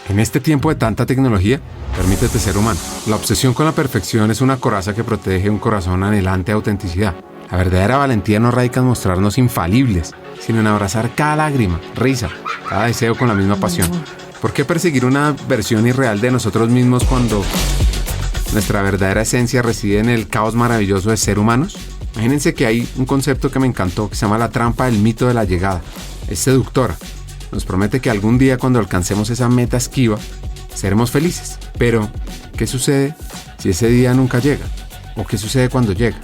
En este tiempo de tanta tecnología, permítete ser humano. La obsesión con la perfección es una coraza que protege un corazón anhelante de autenticidad. La verdadera valentía no radica en mostrarnos infalibles, sino en abrazar cada lágrima, risa, cada deseo con la misma pasión. ¿Por qué perseguir una versión irreal de nosotros mismos cuando nuestra verdadera esencia reside en el caos maravilloso de ser humanos? Imagínense que hay un concepto que me encantó que se llama la trampa del mito de la llegada. Es seductora. Nos promete que algún día, cuando alcancemos esa meta esquiva, seremos felices. Pero, ¿qué sucede si ese día nunca llega? ¿O qué sucede cuando llega?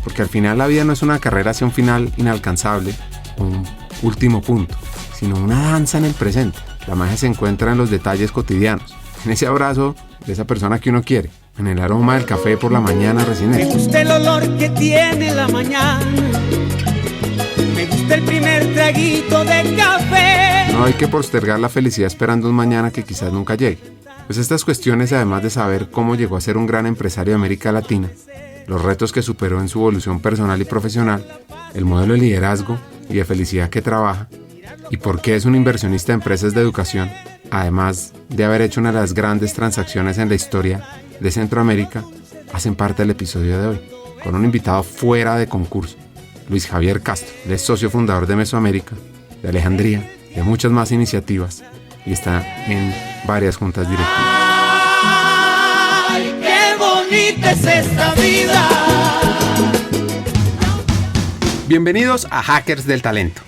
Porque al final la vida no es una carrera hacia un final inalcanzable, un último punto, sino una danza en el presente. La magia se encuentra en los detalles cotidianos, en ese abrazo de esa persona que uno quiere, en el aroma del café por la mañana recién hecho. Me gusta el olor que tiene la mañana, me gusta el primer traguito de café. No hay que postergar la felicidad esperando un mañana que quizás nunca llegue. Pues estas cuestiones, además de saber cómo llegó a ser un gran empresario de América Latina, los retos que superó en su evolución personal y profesional, el modelo de liderazgo y de felicidad que trabaja, y por qué es un inversionista de empresas de educación, además de haber hecho una de las grandes transacciones en la historia de Centroamérica, hacen parte del episodio de hoy, con un invitado fuera de concurso, Luis Javier Castro. Él es socio fundador de Mesoamérica, de Alejandría, de muchas más iniciativas, y está en varias juntas directivas. ¡Ay, qué bonita es esta vida! Bienvenidos a Hackers del Talento,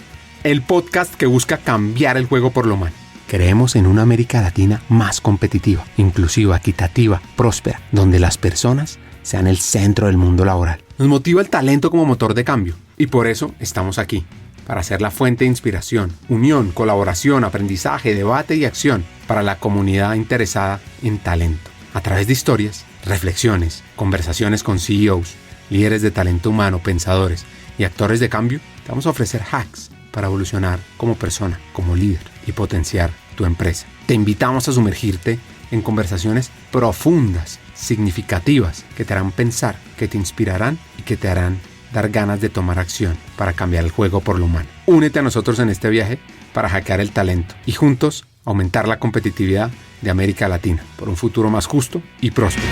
el podcast que busca cambiar el juego por lo humano. Creemos en una América Latina más competitiva, inclusiva, equitativa, próspera, donde las personas sean el centro del mundo laboral. Nos motiva el talento como motor de cambio, y por eso estamos aquí, para ser la fuente de inspiración, unión, colaboración, aprendizaje, debate y acción para la comunidad interesada en talento. A través de historias, reflexiones, conversaciones con CEOs, líderes de talento humano, pensadores y actores de cambio, te vamos a ofrecer hacks para evolucionar como persona, como líder y potenciar tu empresa. Te invitamos a sumergirte en conversaciones profundas, significativas, que te harán pensar, que te inspirarán y que te harán dar ganas de tomar acción para cambiar el juego por lo humano. Únete a nosotros en este viaje para hackear el talento y juntos aumentar la competitividad de América Latina por un futuro más justo y próspero.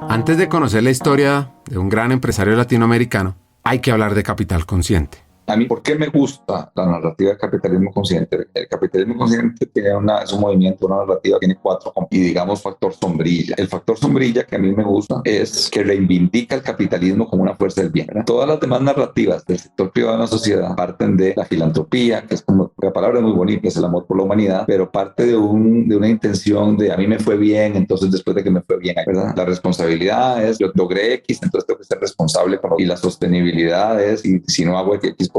Antes de conocer la historia de un gran empresario latinoamericano, hay que hablar de capital consciente. A mí, ¿por qué me gusta la narrativa del capitalismo consciente? El capitalismo consciente es un movimiento, una narrativa, tiene 4 y digamos factor sombrilla. El factor sombrilla que a mí me gusta es que reivindica el capitalismo como una fuerza del bien, ¿verdad? Todas las demás narrativas del sector privado de la sociedad parten de la filantropía, que es como, la palabra es muy bonita, es el amor por la humanidad, pero parte de una intención de a mí me fue bien, entonces después de que me fue bien, ¿verdad? La responsabilidad es, yo logré X, entonces tengo que ser responsable y la sostenibilidad es, y si no hago X cosas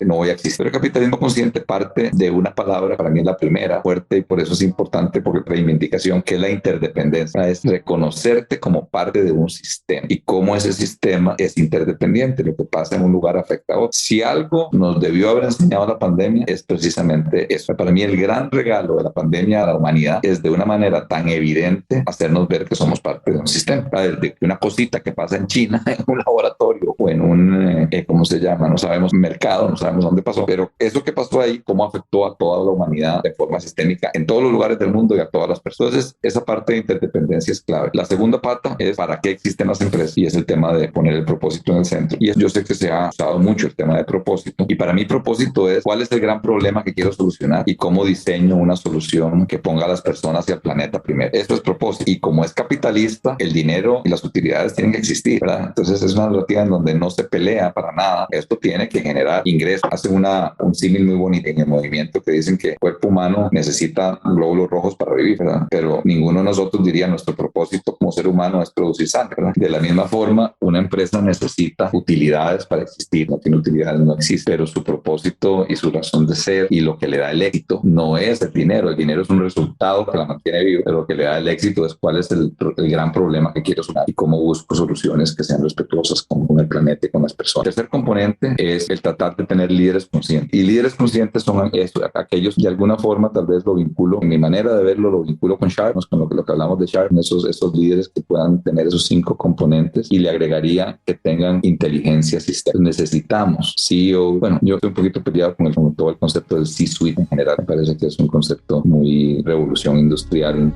no voy a existir. Pero el capitalismo consciente parte de una palabra, para mí es la primera, fuerte, y por eso es importante, porque reivindicación, que es la interdependencia, es reconocerte como parte de un sistema y cómo ese sistema es interdependiente. Lo que pasa en un lugar afecta a otro. Si algo nos debió haber enseñado la pandemia es precisamente eso. Para mí el gran regalo de la pandemia a la humanidad es de una manera tan evidente hacernos ver que somos parte de un sistema. Desde que una cosita que pasa en China, en un laboratorio o en un, ¿cómo se llama? No sabemos, mercado, no sabemos dónde pasó, pero eso que pasó ahí, cómo afectó a toda la humanidad de forma sistémica en todos los lugares del mundo y a todas las personas. Entonces, esa parte de interdependencia es clave. La segunda pata es para qué existen las empresas, y es el tema de poner el propósito en el centro. Y yo sé que se ha usado mucho el tema de propósito, y para mí propósito es cuál es el gran problema que quiero solucionar y cómo diseño una solución que ponga a las personas y al planeta primero. Eso es propósito. Y como es capitalista, el dinero y las utilidades tienen que existir, ¿verdad? Entonces es una narrativa en donde no se pelea para nada. Esto tiene que generar ingresos. Hace un símil muy bonito en el movimiento que dicen que el cuerpo humano necesita glóbulos rojos para vivir, ¿verdad? Pero ninguno de nosotros diría nuestro propósito como ser humano es producir sangre, ¿verdad? De la misma forma, una empresa necesita utilidades para existir. No tiene utilidades, no existe, pero su propósito y su razón de ser y lo que le da el éxito no es el dinero. El dinero es un resultado que la mantiene viva, pero lo que le da el éxito es cuál es el gran problema que quiero solucionar y cómo busco soluciones que sean respetuosas con el planeta y con las personas. El tercer componente es el tratar de tener líderes conscientes. Y líderes conscientes son aquellos, de alguna forma, tal vez lo vinculo, en mi manera de verlo, lo vinculo con Sharp, con lo que hablamos de Sharp, esos líderes que puedan tener esos 5 componentes, y le agregaría que tengan inteligencia sistémica. Necesitamos CEO. Bueno, yo estoy un poquito peleado con todo el concepto del C-Suite en general. Me parece que es un concepto muy revolución industrial.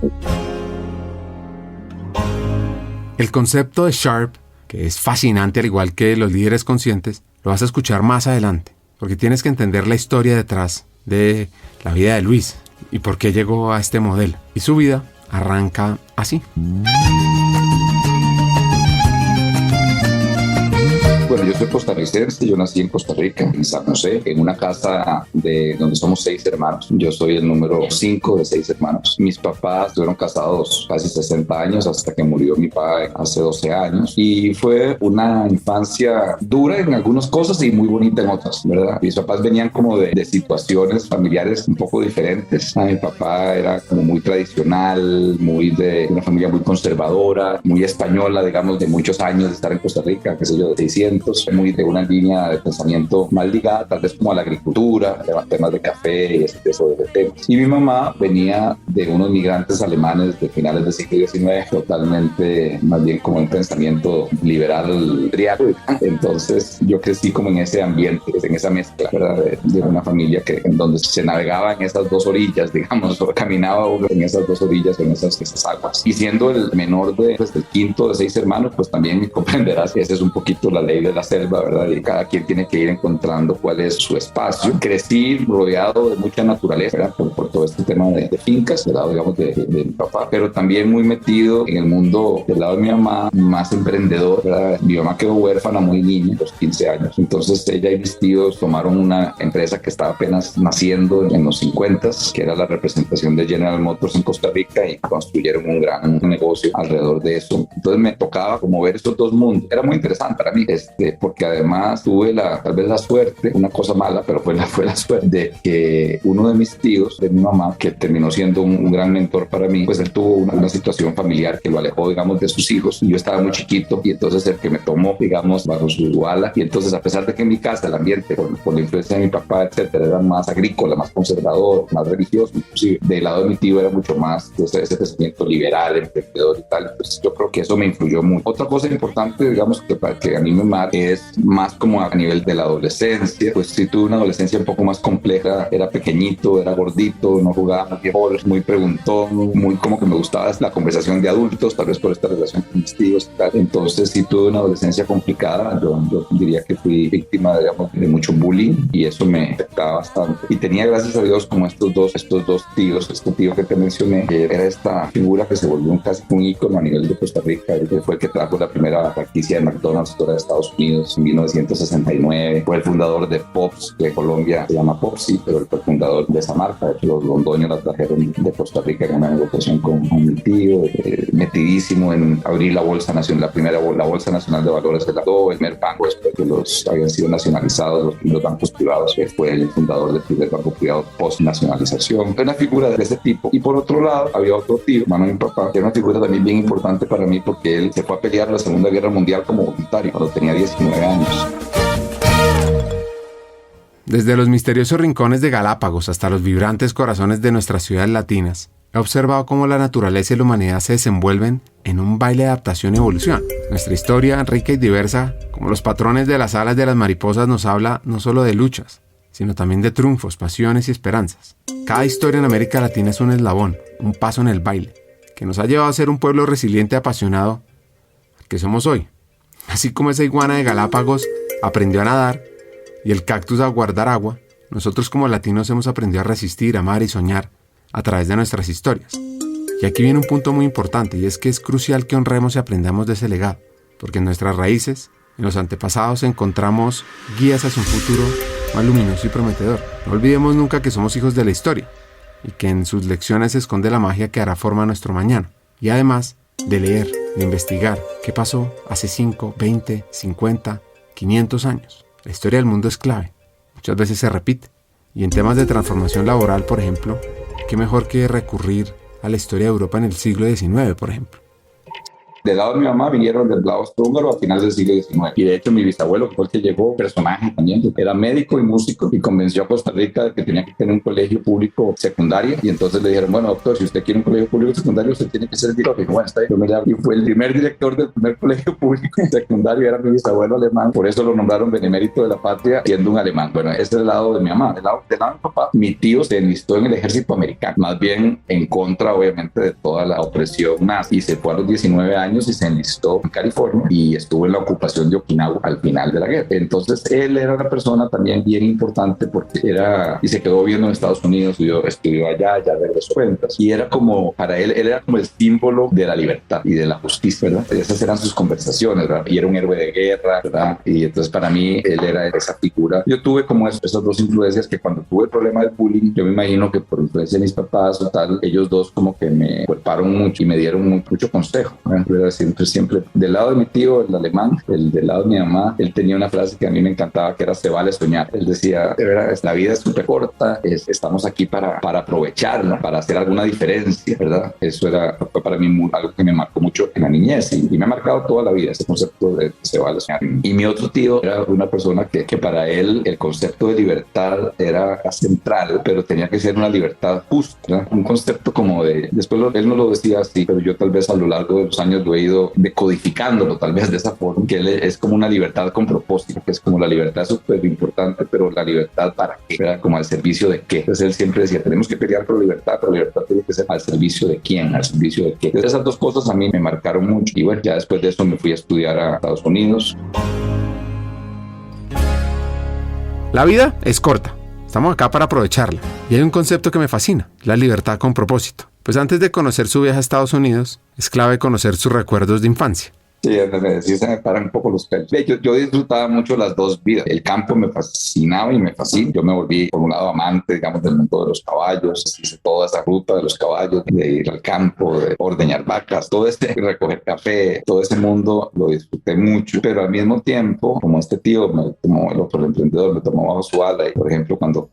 El concepto de Sharp, que es fascinante al igual que los líderes conscientes, lo vas a escuchar más adelante, porque tienes que entender la historia detrás de la vida de Luis y por qué llegó a este modelo. Y su vida arranca así. Bueno, yo soy costarricense, yo nací en Costa Rica, en San José, en una casa donde somos 6 hermanos. Yo soy el número 5 de 6 hermanos. Mis papás estuvieron casados casi 60 años hasta que murió mi padre hace 12 años. Y fue una infancia dura en algunas cosas y muy bonita en otras, ¿verdad? Mis papás venían como de situaciones familiares un poco diferentes. Mi papá era como muy tradicional, muy de una familia muy conservadora, muy española, digamos, de muchos años de estar en Costa Rica, qué sé yo, de 600. Muy de una línea de pensamiento más ligada tal vez como a la agricultura, temas de café y ese tipo de temas. Y mi mamá venía de unos migrantes alemanes de finales del siglo XIX, totalmente más bien como un pensamiento liberal triago. Entonces yo crecí como en ese ambiente, en esa mezcla, ¿verdad? De una familia en donde se navegaba en esas dos orillas, digamos, o caminaba uno en esas dos orillas, en esas aguas. Y siendo el menor del quinto de 6 hermanos, pues también comprenderás que esa es un poquito la ley de la selva, ¿verdad? Y cada quien tiene que ir encontrando cuál es su espacio. Crecí rodeado de mucha naturaleza, ¿verdad? Por todo este tema de fincas, del lado, digamos, de mi papá, pero también muy metido en el mundo del lado de mi mamá, más emprendedor, ¿verdad? Mi mamá quedó huérfana muy niña, a los 15 años. Entonces ella y mis tíos tomaron una empresa que estaba apenas naciendo en los 50s, que era la representación de General Motors en Costa Rica, y construyeron un gran negocio alrededor de eso. Entonces me tocaba como ver estos dos mundos. Era muy interesante para mí, porque además tuve tal vez la suerte, una cosa mala, pero fue la suerte de que uno de mis tíos, de mi mamá, que terminó siendo un gran mentor para mí, pues él tuvo una situación familiar que lo alejó, digamos, de sus hijos, y yo estaba muy chiquito, y entonces el que me tomó, digamos, bajo su ala, y entonces a pesar de que en mi casa el ambiente, por la influencia de mi papá, etcétera, era más agrícola, más conservador, más religioso, inclusive del lado de mi tío era mucho más ese pensamiento liberal, emprendedor y tal, pues yo creo que eso me influyó mucho. Otra cosa importante, digamos, que a mí me marca es más como a nivel de la adolescencia. Pues sí, tuve una adolescencia un poco más compleja, era pequeñito, era gordito, no jugaba muy preguntón, muy como que me gustaba la conversación de adultos, tal vez por esta relación con mis tíos y tal. Entonces sí tuve una adolescencia complicada. Yo diría que fui víctima, digamos, de mucho bullying, y eso me afectaba bastante. Y tenía, gracias a Dios, como estos dos tíos, este tío que te mencioné, que era esta figura que se volvió casi un ícono a nivel de Costa Rica, que fue el que trajo la primera franquicia de McDonald's fuera de Estados Unidos en 1969. Fue el fundador de Pops, que en Colombia se llama Popsi, pero él fue el fundador de esa marca. De hecho, los londoños la trajeron de Costa Rica en una negociación con mi tío, metidísimo en abrir la bolsa nacional, la bolsa nacional de valores de la DO, el primer banco después que los habían sido nacionalizados, los primeros bancos privados. Él fue el fundador del primer banco privado post-nacionalización. Una figura de ese tipo. Y por otro lado, había otro tío, hermano de mi papá, que era una figura también bien importante para mí, porque él se fue a pelear la Segunda Guerra Mundial como voluntario cuando tenía 19 años. Desde los misteriosos rincones de Galápagos hasta los vibrantes corazones de nuestras ciudades latinas, he observado cómo la naturaleza y la humanidad se desenvuelven en un baile de adaptación y evolución. Nuestra historia, rica y diversa, como los patrones de las alas de las mariposas, nos habla no solo de luchas, sino también de triunfos, pasiones y esperanzas. Cada historia en América Latina es un eslabón, un paso en el baile, que nos ha llevado a ser un pueblo resiliente y apasionado que somos hoy. Así como esa iguana de Galápagos aprendió a nadar y el cactus a guardar agua, nosotros como latinos hemos aprendido a resistir, amar y soñar a través de nuestras historias. Y aquí viene un punto muy importante, y es que es crucial que honremos y aprendamos de ese legado, porque en nuestras raíces, en los antepasados, encontramos guías hacia un futuro más luminoso y prometedor. No olvidemos nunca que somos hijos de la historia, y que en sus lecciones se esconde la magia que hará forma a nuestro mañana. Y además de leer, de investigar qué pasó hace 5, 20, 50, 500 años. La historia del mundo es clave, muchas veces se repite, y en temas de transformación laboral, por ejemplo, qué mejor que recurrir a la historia de Europa en el siglo XIX, por ejemplo. Del lado de mi mamá vinieron del lado austrohúngaro a finales del siglo XIX. Y de hecho mi bisabuelo, que fue el que llegó, personaje también, era médico y músico y convenció a Costa Rica de que tenía que tener un colegio público secundario. Y entonces le dijeron, bueno, doctor, si usted quiere un colegio público secundario, usted tiene que ser el director. Y dijo, bueno, está bien. Y fue el primer director del primer colegio público secundario, era mi bisabuelo alemán. Por eso lo nombraron benemérito de la patria, siendo un alemán. Bueno, ese es el lado de mi mamá. Del lado de mi papá, mi tío se enlistó en el ejército americano, más bien en contra, obviamente, de toda la opresión nazi. Y se fue a los 19 años y se enlistó en California y estuvo en la ocupación de Okinawa al final de la guerra. Entonces, él era una persona también bien importante porque y se quedó viviendo en Estados Unidos, estudió allá, ya regresó cuentas. Y era como, para él era como el símbolo de la libertad y de la justicia, ¿verdad? Esas eran sus conversaciones, ¿verdad? Y era un héroe de guerra, ¿verdad? Y entonces, para mí, él era esa figura. Yo tuve como esas dos influencias que cuando tuve el problema del bullying, yo me imagino que por influencia de mis papás o tal, ellos dos como que me cuerparon mucho y me dieron mucho consejo, ¿verdad? Siempre, del lado de mi tío, el alemán, del lado de mi mamá, él tenía una frase que a mí me encantaba, que era se vale soñar. Él decía, de verdad, la vida es súper corta, estamos aquí para aprovecharla, para hacer alguna diferencia, ¿verdad? Eso fue para mí algo que me marcó mucho en la niñez y me ha marcado toda la vida, ese concepto de se vale soñar. Y mi otro tío era una persona que para él el concepto de libertad era central, pero tenía que ser una libertad justa, ¿verdad? Un concepto como después él no lo decía así, pero yo tal vez a lo largo de los años lo he ido decodificándolo tal vez de esa forma, que él es como una libertad con propósito, que es como la libertad súper importante, pero la libertad ¿para qué? ¿Verdad? Como al servicio de qué. Entonces él siempre decía, tenemos que pelear por libertad, pero la libertad tiene que ser al servicio de quién, al servicio de qué. Entonces esas dos cosas a mí me marcaron mucho y bueno, ya después de eso me fui a estudiar a Estados Unidos. La vida es corta. Estamos acá para aprovecharla. Y hay un concepto que me fascina, la libertad con propósito. Pues antes de conocer su viaje a Estados Unidos, es clave conocer sus recuerdos de infancia. Sí, se me paran un poco los pelos. Yo disfrutaba mucho las dos vidas. El campo me fascinaba y me fascina. Yo me volví, por un lado, amante, digamos, del mundo de los caballos. Hice toda esa ruta de los caballos, de ir al campo, de ordeñar vacas, todo recoger café, todo ese mundo lo disfruté mucho. Pero al mismo tiempo, como este tío, como el otro emprendedor, me tomó bajo su ala. Y, por ejemplo, cuando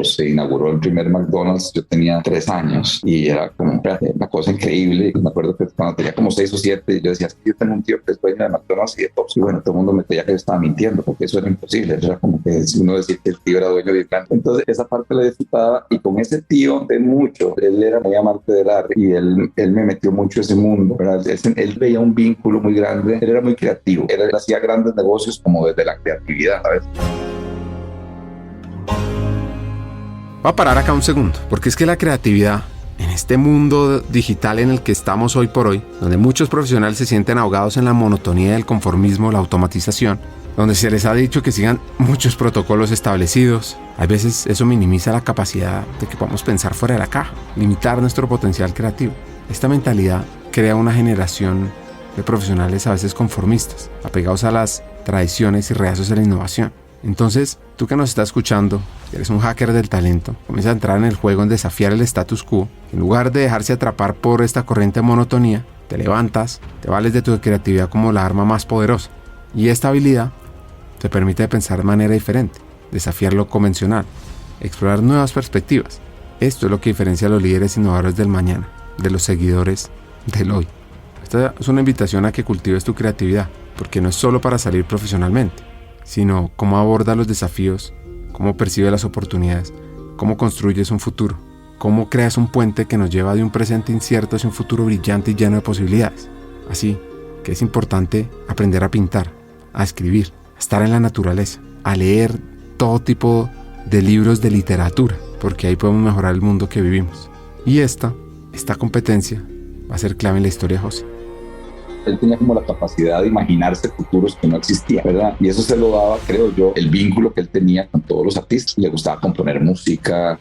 se inauguró el primer McDonald's, yo tenía 3 años y era como una cosa increíble. Me acuerdo que cuando tenía como 6 o 7, yo decía, yo tengo un tío que es dueño de McDonald's y de Tops, y bueno, todo el mundo me creía que yo estaba mintiendo porque eso era imposible, era como que uno decía que el tío era dueño de Irlanda. Entonces esa parte la disfrutaba y con ese tío de mucho, él era muy amante del arte y él me metió mucho a ese mundo, ¿verdad? Él veía un vínculo muy grande, él era muy creativo, él hacía grandes negocios como desde la creatividad, ¿sabes? Voy a parar acá un segundo, porque es que la creatividad en este mundo digital en el que estamos hoy por hoy, donde muchos profesionales se sienten ahogados en la monotonía del conformismo, la automatización, donde se les ha dicho que sigan muchos protocolos establecidos, a veces eso minimiza la capacidad de que podamos pensar fuera de la caja, limitar nuestro potencial creativo. Esta mentalidad crea una generación de profesionales a veces conformistas, apegados a las tradiciones y reacios a la innovación. Entonces, tú que nos estás escuchando, que eres un hacker del talento, comienza a entrar en el juego en desafiar el status quo. En lugar de dejarse atrapar por esta corriente de monotonía, te levantas, te vales de tu creatividad como la arma más poderosa. Y esta habilidad te permite pensar de manera diferente, desafiar lo convencional, explorar nuevas perspectivas. Esto es lo que diferencia a los líderes innovadores del mañana, de los seguidores del hoy. Esta es una invitación a que cultives tu creatividad, porque no es solo para salir profesionalmente, sino cómo abordas los desafíos, cómo percibes las oportunidades, cómo construyes un futuro, cómo creas un puente que nos lleva de un presente incierto hacia un futuro brillante y lleno de posibilidades. Así que es importante aprender a pintar, a escribir, a estar en la naturaleza, a leer todo tipo de libros de literatura, porque ahí podemos mejorar el mundo que vivimos. Y esta competencia va a ser clave en la historia de José. Él tenía como la capacidad de imaginarse futuros que no existían, ¿verdad? Y eso se lo daba, creo yo, el vínculo que él tenía con todos los artistas. Le gustaba componer música,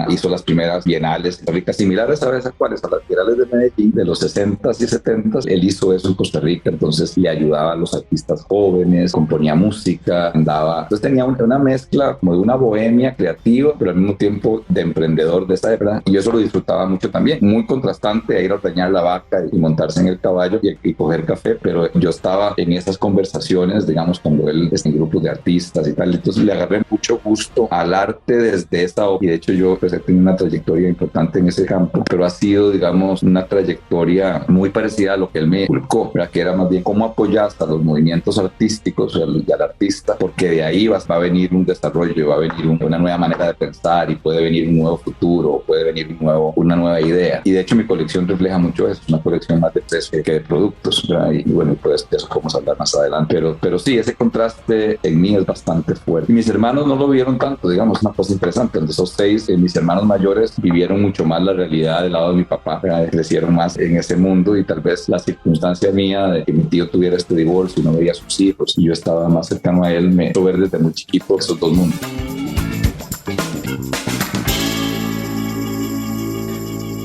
hizo las primeras bienales en Rica, similares a veces a las bienales de Medellín de los 60s y 70s. Él hizo eso en Costa Rica, entonces le ayudaba a los artistas jóvenes, componía música, entonces tenía una mezcla como de una bohemia creativa, pero al mismo tiempo de emprendedor de esa época. Y yo eso lo disfrutaba mucho también, muy contrastante a ir a ordeñar la vaca y montarse en el caballo y recoger café, pero yo estaba en esas conversaciones, digamos, cuando él está en grupos de artistas y tal, entonces le agarré mucho gusto al arte desde esa y de hecho yo pues he tenido una trayectoria importante en ese campo, pero ha sido, digamos, una trayectoria muy parecida a lo que él me inculcó, ¿verdad? Que era más bien cómo apoyar hasta los movimientos artísticos y al artista, porque de ahí va a venir un desarrollo, va a venir una nueva manera de pensar y puede venir un nuevo futuro, puede venir una nueva idea. Y de hecho mi colección refleja mucho eso, es una colección más de precios que de productos, ¿verdad? Y bueno, pues de eso podemos hablar más adelante, pero sí, ese contraste en mí es bastante fuerte. Y mis hermanos no lo vieron tanto, digamos, una cosa interesante, de esos 6, mis hermanos mayores vivieron mucho más la realidad del lado de mi papá, ¿verdad? Crecieron más en ese mundo y tal vez la circunstancia mía de que mi tío tuviera este divorcio y no veía a sus hijos y yo estaba más cercano a él, me hizo ver desde muy chiquito esos dos mundos.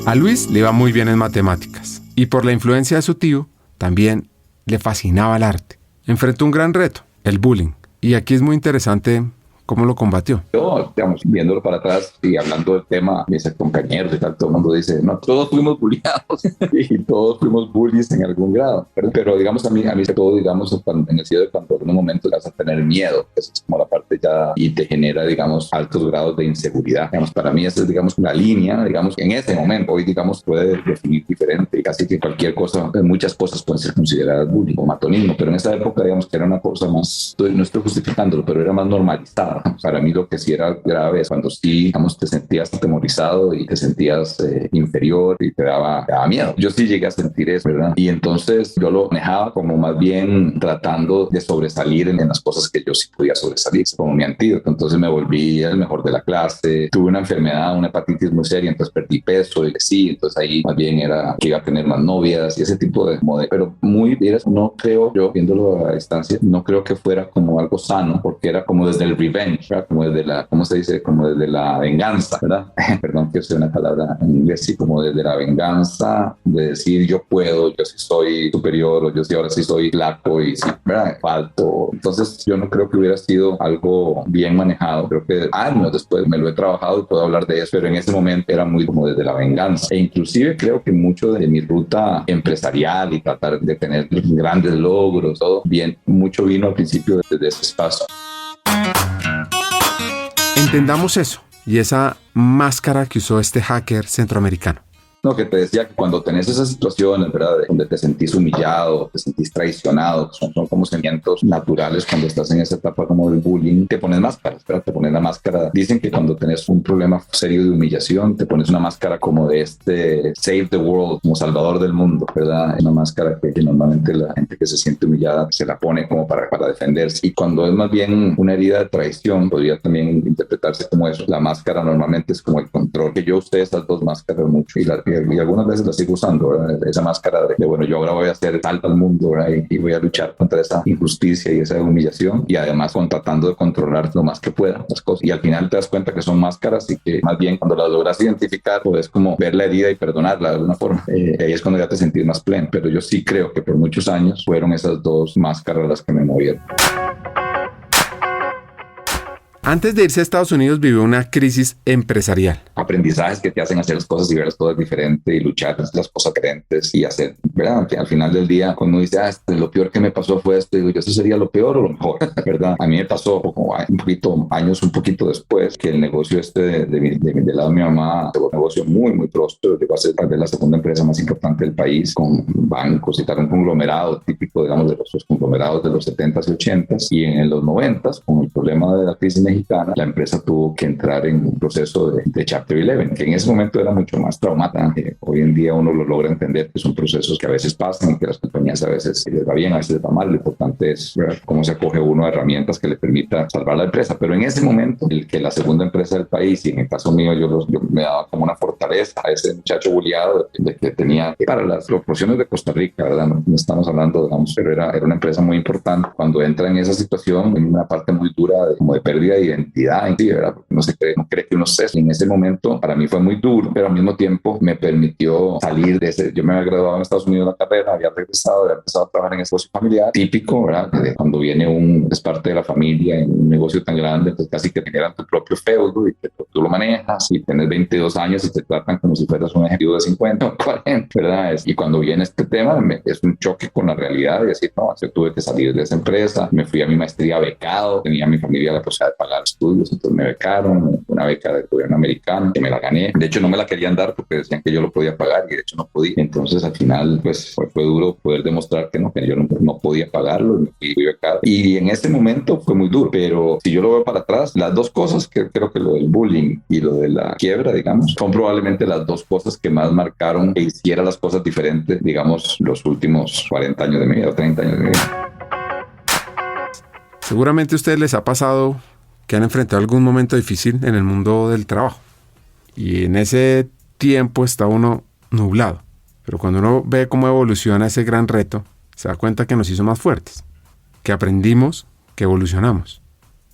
A Luis le iba muy bien en matemáticas y por la influencia de su tío también le fascinaba el arte. Enfrentó un gran reto, el bullying, y aquí es muy interesante cómo lo combatió. Yo, digamos, viéndolo para atrás y hablando del tema, mis compañeros y tal, todo el mundo dice, no, todos fuimos bulliados y todos fuimos bullies en algún grado, pero digamos a mí todo, digamos, en el sentido de cuando en un momento vas a tener miedo, esa es como la parte ya, y te genera, digamos, altos grados de inseguridad. Digamos, para mí esa es, digamos, una línea, digamos, en ese momento, hoy, digamos, puede definir diferente, casi que cualquier cosa, muchas cosas pueden ser consideradas bullying o matonismo, pero en esa época, digamos, que era una cosa más, no estoy justificándolo, pero era más normalizada. Para mí lo que sí era grave es cuando sí, digamos, te sentías atemorizado y te sentías inferior y te daba miedo. Yo sí llegué a sentir eso, ¿verdad? Y entonces yo lo manejaba como más bien tratando de sobresalir en las cosas que yo sí podía sobresalir, como mi antídoto. Entonces me volví el mejor de la clase, tuve una enfermedad, una hepatitis muy seria, entonces perdí peso y sí, entonces ahí más bien era que iba a tener más novias y ese tipo de modelos. Pero no creo, yo viéndolo a distancia, no creo que fuera como algo sano, porque era como desde el revenge, ¿verdad? Como desde la, ¿cómo se dice? Como desde la venganza, ¿verdad? Perdón que use una palabra en inglés, sí, como desde la venganza de decir yo puedo, yo sí soy superior, o yo sí ahora sí soy flaco y sí, ¿verdad? Falto. Entonces yo no creo que hubiera sido algo bien manejado. Creo que años después me lo he trabajado y puedo hablar de eso, pero en ese momento era muy como desde la venganza. E inclusive creo que mucho de mi ruta empresarial y tratar de tener grandes logros, todo bien, mucho vino al principio desde ese espacio. Entendamos eso y esa máscara que usó este hacker centroamericano. No, que te decía que cuando tenés esas situaciones, ¿verdad? Donde te sentís humillado, te sentís traicionado, son como sentimientos naturales cuando estás en esa etapa como del bullying, te pones máscaras, ¿verdad? Te pones la máscara. Dicen que cuando tenés un problema serio de humillación, te pones una máscara como de Save the World, como salvador del mundo, ¿verdad? Una máscara que normalmente la gente que se siente humillada se la pone como para defenderse. Y cuando es más bien una herida de traición, podría también interpretarse como eso. La máscara normalmente es como el control, que yo usé esas dos máscaras mucho y algunas veces la sigo usando, ¿verdad? Esa máscara de bueno, yo ahora voy a hacer salto al mundo, ¿verdad? Y voy a luchar contra esa injusticia y esa humillación y además tratando de controlar lo más que pueda las cosas. Y al final te das cuenta que son máscaras y que más bien cuando las logras identificar, puedes como ver la herida y perdonarla de alguna forma. Ahí es cuando ya te sentís más pleno. Pero yo sí creo que por muchos años fueron esas dos máscaras las que me movieron. Antes de irse a Estados Unidos vivió una crisis empresarial. Aprendizajes que te hacen hacer las cosas y ver las cosas diferentes y luchar las cosas diferentes y hacer, ¿verdad? Que al final del día, cuando uno dice, lo peor que me pasó fue esto, digo yo, ¿esto sería lo peor o lo mejor? ¿Verdad? A mí me pasó como años un poquito después, que el negocio del lado de mi mamá, fue un negocio muy, muy próspero, llegó a ser tal vez la segunda empresa más importante del país, con bancos y tal, un conglomerado típico, digamos, de los conglomerados de los 70s y 80s, y en los 90s, con el problema de la crisis mexicana, la empresa tuvo que entrar en un proceso de Chapter 11, que en ese momento era mucho más traumático. Hoy en día uno lo logra entender que son procesos que a veces pasan y que las compañías a veces les va bien, a veces les va mal. Lo importante es ver cómo se acoge uno a herramientas que le permita salvar la empresa. Pero en ese momento, el que la segunda empresa del país, y en el caso mío yo me daba como una fortaleza a ese muchacho bulliado de que tenía, para las proporciones de Costa Rica, ¿verdad? No estamos hablando, digamos, pero era una empresa muy importante. Cuando entra en esa situación, en una parte muy dura como de pérdida de de identidad en sí, ¿verdad? Porque no cree que uno es eso. En ese momento para mí fue muy duro, pero al mismo tiempo me permitió salir de ese. Yo me había graduado en Estados Unidos de la carrera, había empezado a trabajar en el negocio familiar, típico, ¿verdad? Que cuando viene es parte de la familia en un negocio tan grande, pues casi que generan tu propio feudo y que tú lo manejas y tienes 22 años y te tratan como si fueras un ejecutivo de 50 o 40, ¿verdad? Y cuando viene este tema, es un choque con la realidad de decir, no, yo tuve que salir de esa empresa, me fui a mi maestría becado, tenía a mi familia la posibilidad de pagar estudios, entonces me becaron, una beca del gobierno americano, que me la gané. De hecho, no me la querían dar porque decían que yo lo podía pagar y de hecho no podía. Entonces, al final, pues fue duro poder demostrar que yo no podía pagarlo y fui becado. Y en ese momento fue muy duro, pero si yo lo veo para atrás, las dos cosas que creo que lo del bullying y lo de la quiebra, digamos, son probablemente las dos cosas que más marcaron que hiciera las cosas diferentes, digamos, los últimos 40 años de mi vida o 30 años de mi vida. Seguramente a ustedes les ha pasado que han enfrentado algún momento difícil en el mundo del trabajo. Y en ese tiempo está uno nublado. Pero cuando uno ve cómo evoluciona ese gran reto, se da cuenta que nos hizo más fuertes, que aprendimos, que evolucionamos.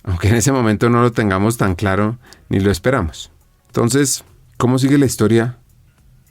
Aunque en ese momento no lo tengamos tan claro ni lo esperamos. Entonces, ¿cómo sigue la historia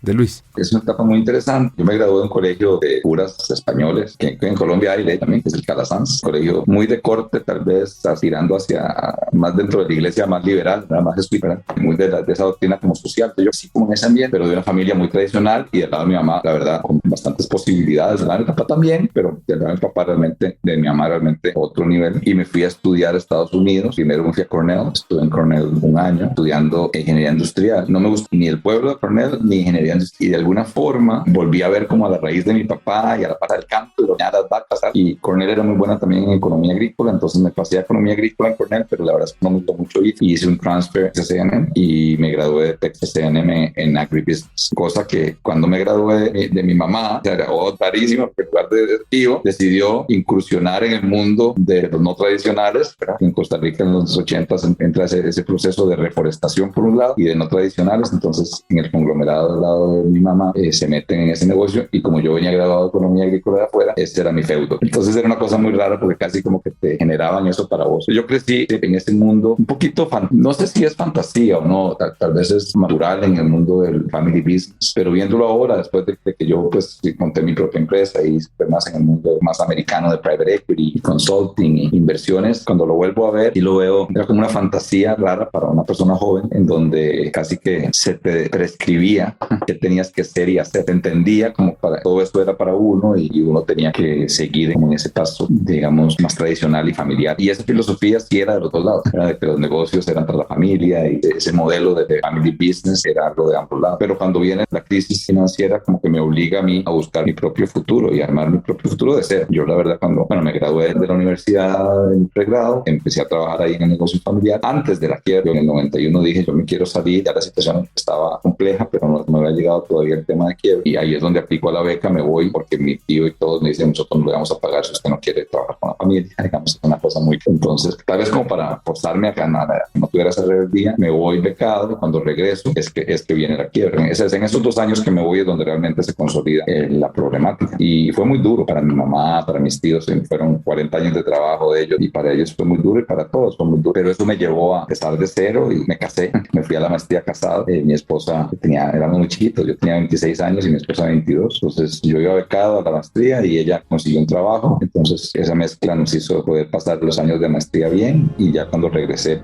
de Luis? Es una etapa muy interesante. Yo me gradué de un colegio de curas españoles, que en Colombia hay también, que es el Calasanz. Colegio muy de corte, tal vez aspirando hacia más dentro de la iglesia, más liberal, más jesuita, muy de esa doctrina como social. Yo sí como en ese ambiente, pero de una familia muy tradicional y del lado de mi mamá, la verdad, con bastantes posibilidades. Del lado de mi papá también, pero del lado de mi papá realmente, de mi mamá realmente otro nivel. Y me fui a estudiar a Estados Unidos. Primero me fui a Cornell, estuve en Cornell un año estudiando ingeniería industrial. No me gustó ni el pueblo de Cornell ni ingeniería industrial. Y de alguna forma volví a ver como a la raíz de mi papá y a la pata del campo y las vacas. Y Cornell era muy buena también en economía agrícola, entonces me pasé a economía agrícola en Cornell, pero la verdad es que no me gustó mucho y hice un transfer a Texas A&M y me gradué de Texas A&M en agribusiness, cosa que cuando me gradué de mi mamá, era rarísima, porque en lugar de tío, decidió incursionar en el mundo de los no tradicionales. En Costa Rica en los 80s entra ese proceso de reforestación por un lado y de no tradicionales, entonces en el conglomerado del lado de mi mamá se meten en ese negocio y como yo venía graduado de economía agrícola de afuera, ese era mi feudo. Entonces era una cosa muy rara porque casi como que te generaban eso para vos. Yo crecí en ese mundo un poquito, no sé si es fantasía o no, tal vez es natural en el mundo del family business, pero viéndolo ahora, después de que yo pues monté mi propia empresa y fue más en el mundo más americano de private equity, consulting e inversiones, cuando lo vuelvo a ver y lo veo, era como una fantasía rara para una persona joven en donde casi que se te prescribía que tenías que ser y hacer. Te entendía como para todo esto era para uno y uno tenía que seguir como en ese paso, digamos, más tradicional y familiar. Y esa filosofía sí era de los dos lados, era de que los negocios eran para la familia y ese modelo de family business era algo de ambos lados. Pero cuando viene la crisis financiera, como que me obliga a mí a buscar mi propio futuro y armar mi propio futuro de cero. Yo la verdad cuando me gradué de la universidad en pregrado, empecé a trabajar ahí en el negocio familiar. Antes de la quiebra, yo en el 91 dije, yo me quiero salir, ya la situación estaba compleja, pero no me había llegado todavía el tema de quiebra. Y ahí es donde aplico a la beca, me voy porque mi tío y todos me dicen, nosotros no le vamos a pagar si usted no quiere trabajar con la familia. Digamos, es una cosa muy... Entonces, tal vez como para forzarme a ganar, que no tuviera esa rebeldía, me voy becado y cuando regreso es que viene la quiebra. Es en esos 2 años que me voy es donde realmente se consolida la problemática. Y fue muy duro para mi mamá, para mis tíos, fueron 40 años de trabajo de ellos y para ellos fue muy duro y para todos fue muy duro. Pero eso me llevó a empezar de cero y me casé, me fui a la maestría casado. Mi esposa éramos muy chiquitos, yo tenía 26 años y mi esposa 22. Entonces yo iba becado a la maestría y ella consiguió un trabajo. Entonces esa mezcla nos hizo poder pasar los años de maestría bien y ya cuando regresé.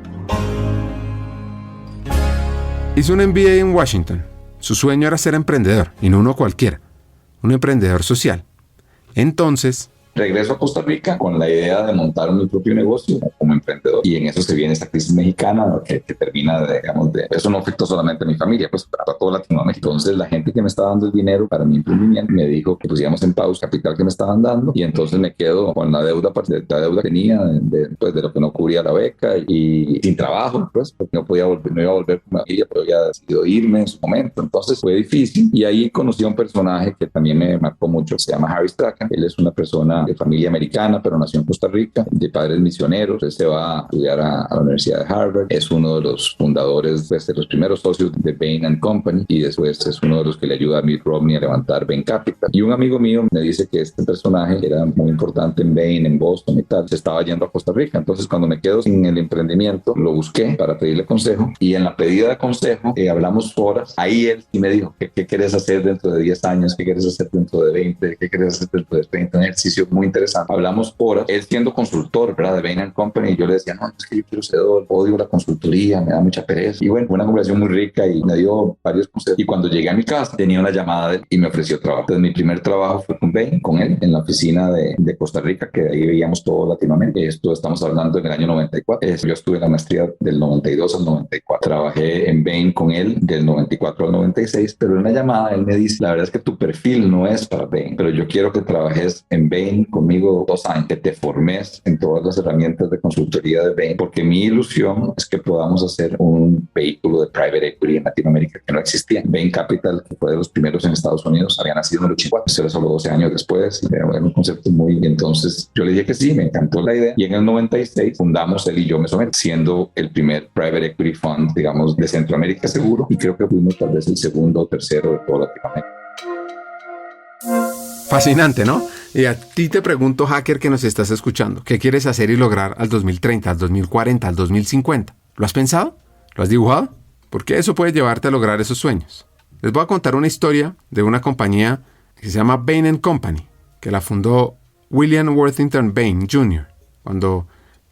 Hizo un MBA en Washington. Su sueño era ser emprendedor y no uno cualquiera, un emprendedor social. Entonces regreso a Costa Rica con la idea de montar mi propio negocio como emprendedor. Y en eso se viene esta crisis mexicana que termina, digamos, eso no afectó solamente a mi familia, pues para toda Latinoamérica. Entonces la gente que me estaba dando el dinero para mi emprendimiento me dijo que pusiéramos en pausa el capital que me estaban dando y entonces me quedo con la deuda que tenía de lo que no cubría la beca y sin trabajo, pues porque no iba a volver con mi familia, pero había decidido irme en su momento. Entonces fue difícil y ahí conocí a un personaje que también me marcó mucho, se llama Harry Strachan. Él es una persona de familia americana, pero nació en Costa Rica, de padres misioneros. Él se va a estudiar a la Universidad de Harvard. Es uno de los fundadores, de los primeros socios de Bain & Company, y después es uno de los que le ayuda a Mitt Romney a levantar Bain Capital. Y un amigo mío me dice que este personaje era muy importante en Bain, en Boston y tal, se estaba yendo a Costa Rica. Entonces, cuando me quedo sin el emprendimiento, lo busqué para pedirle consejo, y en la pedida de consejo hablamos horas. Ahí él sí me dijo: ¿qué quieres hacer dentro de 10 años? ¿Qué quieres hacer dentro de 20? ¿Qué quieres hacer dentro de 30? Un ejercicio muy interesante. Hablamos horas, él siendo consultor, ¿verdad?, de Bain & Company, y yo le decía: no, es que yo quiero ser, odio la consultoría, me da mucha pereza. Y bueno, fue una conversación muy rica y me dio varios consejos. Y cuando llegué a mi casa, tenía una llamada de él y me ofreció trabajo. Entonces, mi primer trabajo fue con Bain, con él, en la oficina de Costa Rica, que de ahí veíamos todo Latinoamérica. Esto estamos hablando en el año 94. Yo estuve en la maestría del 92 al 94. Trabajé en Bain con él del 94 al 96, pero en una llamada él me dice: la verdad es que tu perfil no es para Bain, pero yo quiero que trabajes en Bain conmigo 2 años, que te formes en todas las herramientas de consultoría de Bain, porque mi ilusión es que podamos hacer un vehículo de private equity en Latinoamérica que no existía. Bain Capital, que fue de los primeros en Estados Unidos, había nacido en el 84, eso era solo 12 años después, y era un concepto muy... Entonces yo le dije que sí, me encantó la idea, y en el 96 fundamos él y yo Mesoamérica, siendo el primer private equity fund, digamos, de Centroamérica seguro, y creo que fuimos tal vez el segundo o tercero de toda Latinoamérica. Fascinante, ¿no? Y a ti te pregunto, hacker que nos estás escuchando, ¿qué quieres hacer y lograr al 2030, al 2040, al 2050? ¿Lo has pensado? ¿Lo has dibujado? Porque eso puede llevarte a lograr esos sueños. Les voy a contar una historia de una compañía que se llama Bain & Company, que la fundó William Worthington Bain Jr. cuando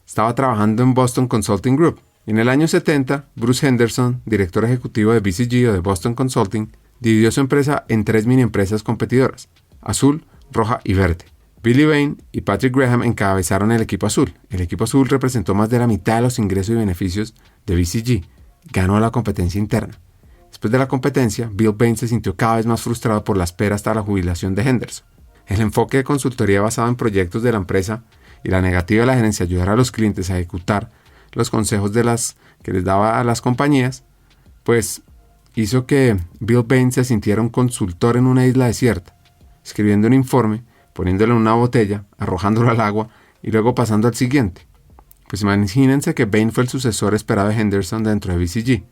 estaba trabajando en Boston Consulting Group. En el año 70, Bruce Henderson, director ejecutivo de BCG o de Boston Consulting, dividió su empresa en 3 mini empresas competidoras: azul, roja y verde. Billy Bain y Patrick Graham encabezaron el equipo azul. El equipo azul representó más de la mitad de los ingresos y beneficios de BCG. Ganó la competencia interna. Después de la competencia, Bill Bain se sintió cada vez más frustrado por la espera hasta la jubilación de Henderson. El enfoque de consultoría basado en proyectos de la empresa y la negativa de la gerencia a ayudar a los clientes a ejecutar los consejos que les daba a las compañías, pues hizo que Bill Bain se sintiera un consultor en una isla desierta, escribiendo un informe, poniéndolo en una botella, arrojándolo al agua y luego pasando al siguiente. Pues imagínense que Bain fue el sucesor esperado de Henderson dentro de BCG,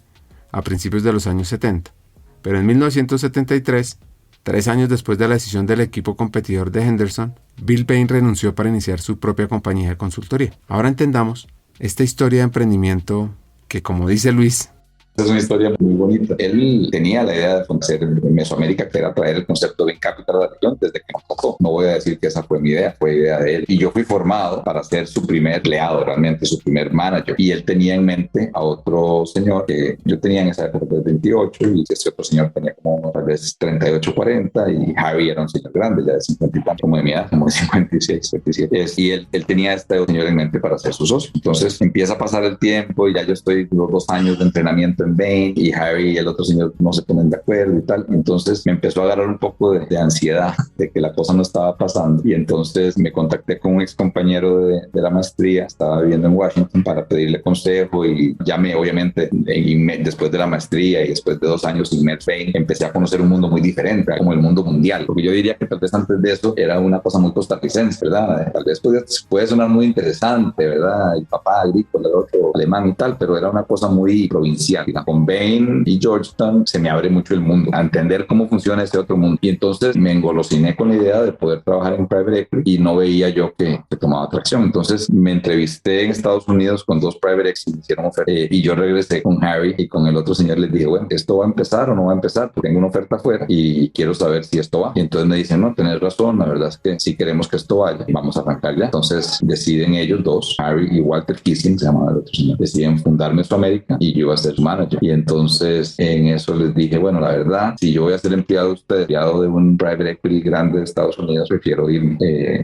a principios de los años 70. Pero en 1973, 3 años después de la decisión del equipo competidor de Henderson, Bill Bain renunció para iniciar su propia compañía de consultoría. Ahora entendamos esta historia de emprendimiento que, como dice Luis, Es una historia muy bonita. Él tenía la idea de hacer en Mesoamérica, que era traer el concepto de Bain Capital a la región desde que nos tocó. No voy a decir que esa fue mi idea, fue idea de él. Y yo fui formado para ser su primer empleado, realmente su primer manager. Y él tenía en mente a otro señor que yo tenía en esa época de 28 y ese otro señor tenía como tal vez 38, 40 y Harry era un señor grande, ya de 50 y tanto, como de mi edad, como de 56, 57. Y él tenía a este señor en mente para ser su socio. Entonces empieza a pasar el tiempo y ya yo estoy los 2 años de entrenamiento en Bain y Harry y el otro señor no se ponen de acuerdo y tal. Entonces me empezó a agarrar un poco de ansiedad de que la cosa no estaba pasando y entonces me contacté con un ex compañero de la maestría, estaba viviendo en Washington, para pedirle consejo y llamé, obviamente, después de la maestría y después de 2 años en Bain, empecé a conocer un mundo muy diferente, como el mundo mundial, porque yo diría que tal vez antes de eso era una cosa muy costarricense, ¿verdad? Tal vez puede sonar muy interesante, ¿verdad? El papá agrícola, el otro alemán y tal, pero era una cosa muy provincial. Con Bain y Georgetown se me abre mucho el mundo, a entender cómo funciona ese otro mundo. Y entonces me engolosiné con la idea de poder trabajar en private equity y no veía yo que tomaba atracción. Entonces me entrevisté en Estados Unidos con 2 private equity, me hicieron oferta y yo regresé con Harry y con el otro señor. Les dije, bueno, ¿esto va a empezar o no va a empezar? Porque tengo una oferta afuera y quiero saber si esto va. Y entonces me dicen, no, tenés razón, la verdad es que si queremos que esto vaya, vamos a arrancar ya. Entonces deciden ellos 2, Harry y Walter Kissing, se llamaba el otro señor, deciden fundar Mesoamérica y yo iba a ser su manager. Y entonces en eso les dije, bueno, la verdad, si yo voy a ser empleado de ustedes, empleado de un private equity grande de Estados Unidos, prefiero irme.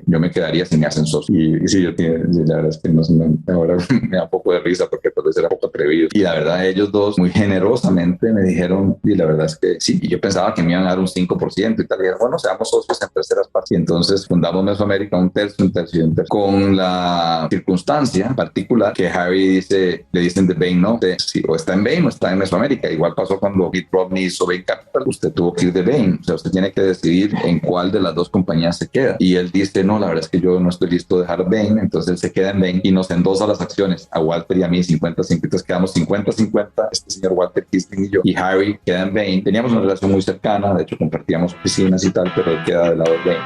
Yo me quedaría si me hacen socio. Y sí, la verdad es que ahora me da un poco de risa porque tal vez era poco atrevido. Y la verdad, ellos 2 muy generosamente me dijeron, y la verdad es que sí, y yo pensaba que me iban a dar un 5% y tal. Y dijeron, bueno, seamos socios en terceras partes. Y entonces fundamos Mesoamérica, un tercio, con la circunstancia particular que Harry le dicen de Bain, no, sí, o está en Bain no está en Mesoamérica. Igual pasó cuando Mitt Romney hizo Bain Capital, usted tuvo que ir de Bain, o sea, usted tiene que decidir en cuál de las dos compañías se queda. Y él dice, no, la verdad es que yo no estoy listo de dejar Bain, entonces él se queda en Bain y nos endosa las acciones a Walter y a mí 50-50, entonces quedamos 50-50, este señor Walter Kisling y yo, y Harry queda en Bain. Teníamos una relación muy cercana, de hecho compartíamos oficinas y tal, pero él queda del lado de Bain.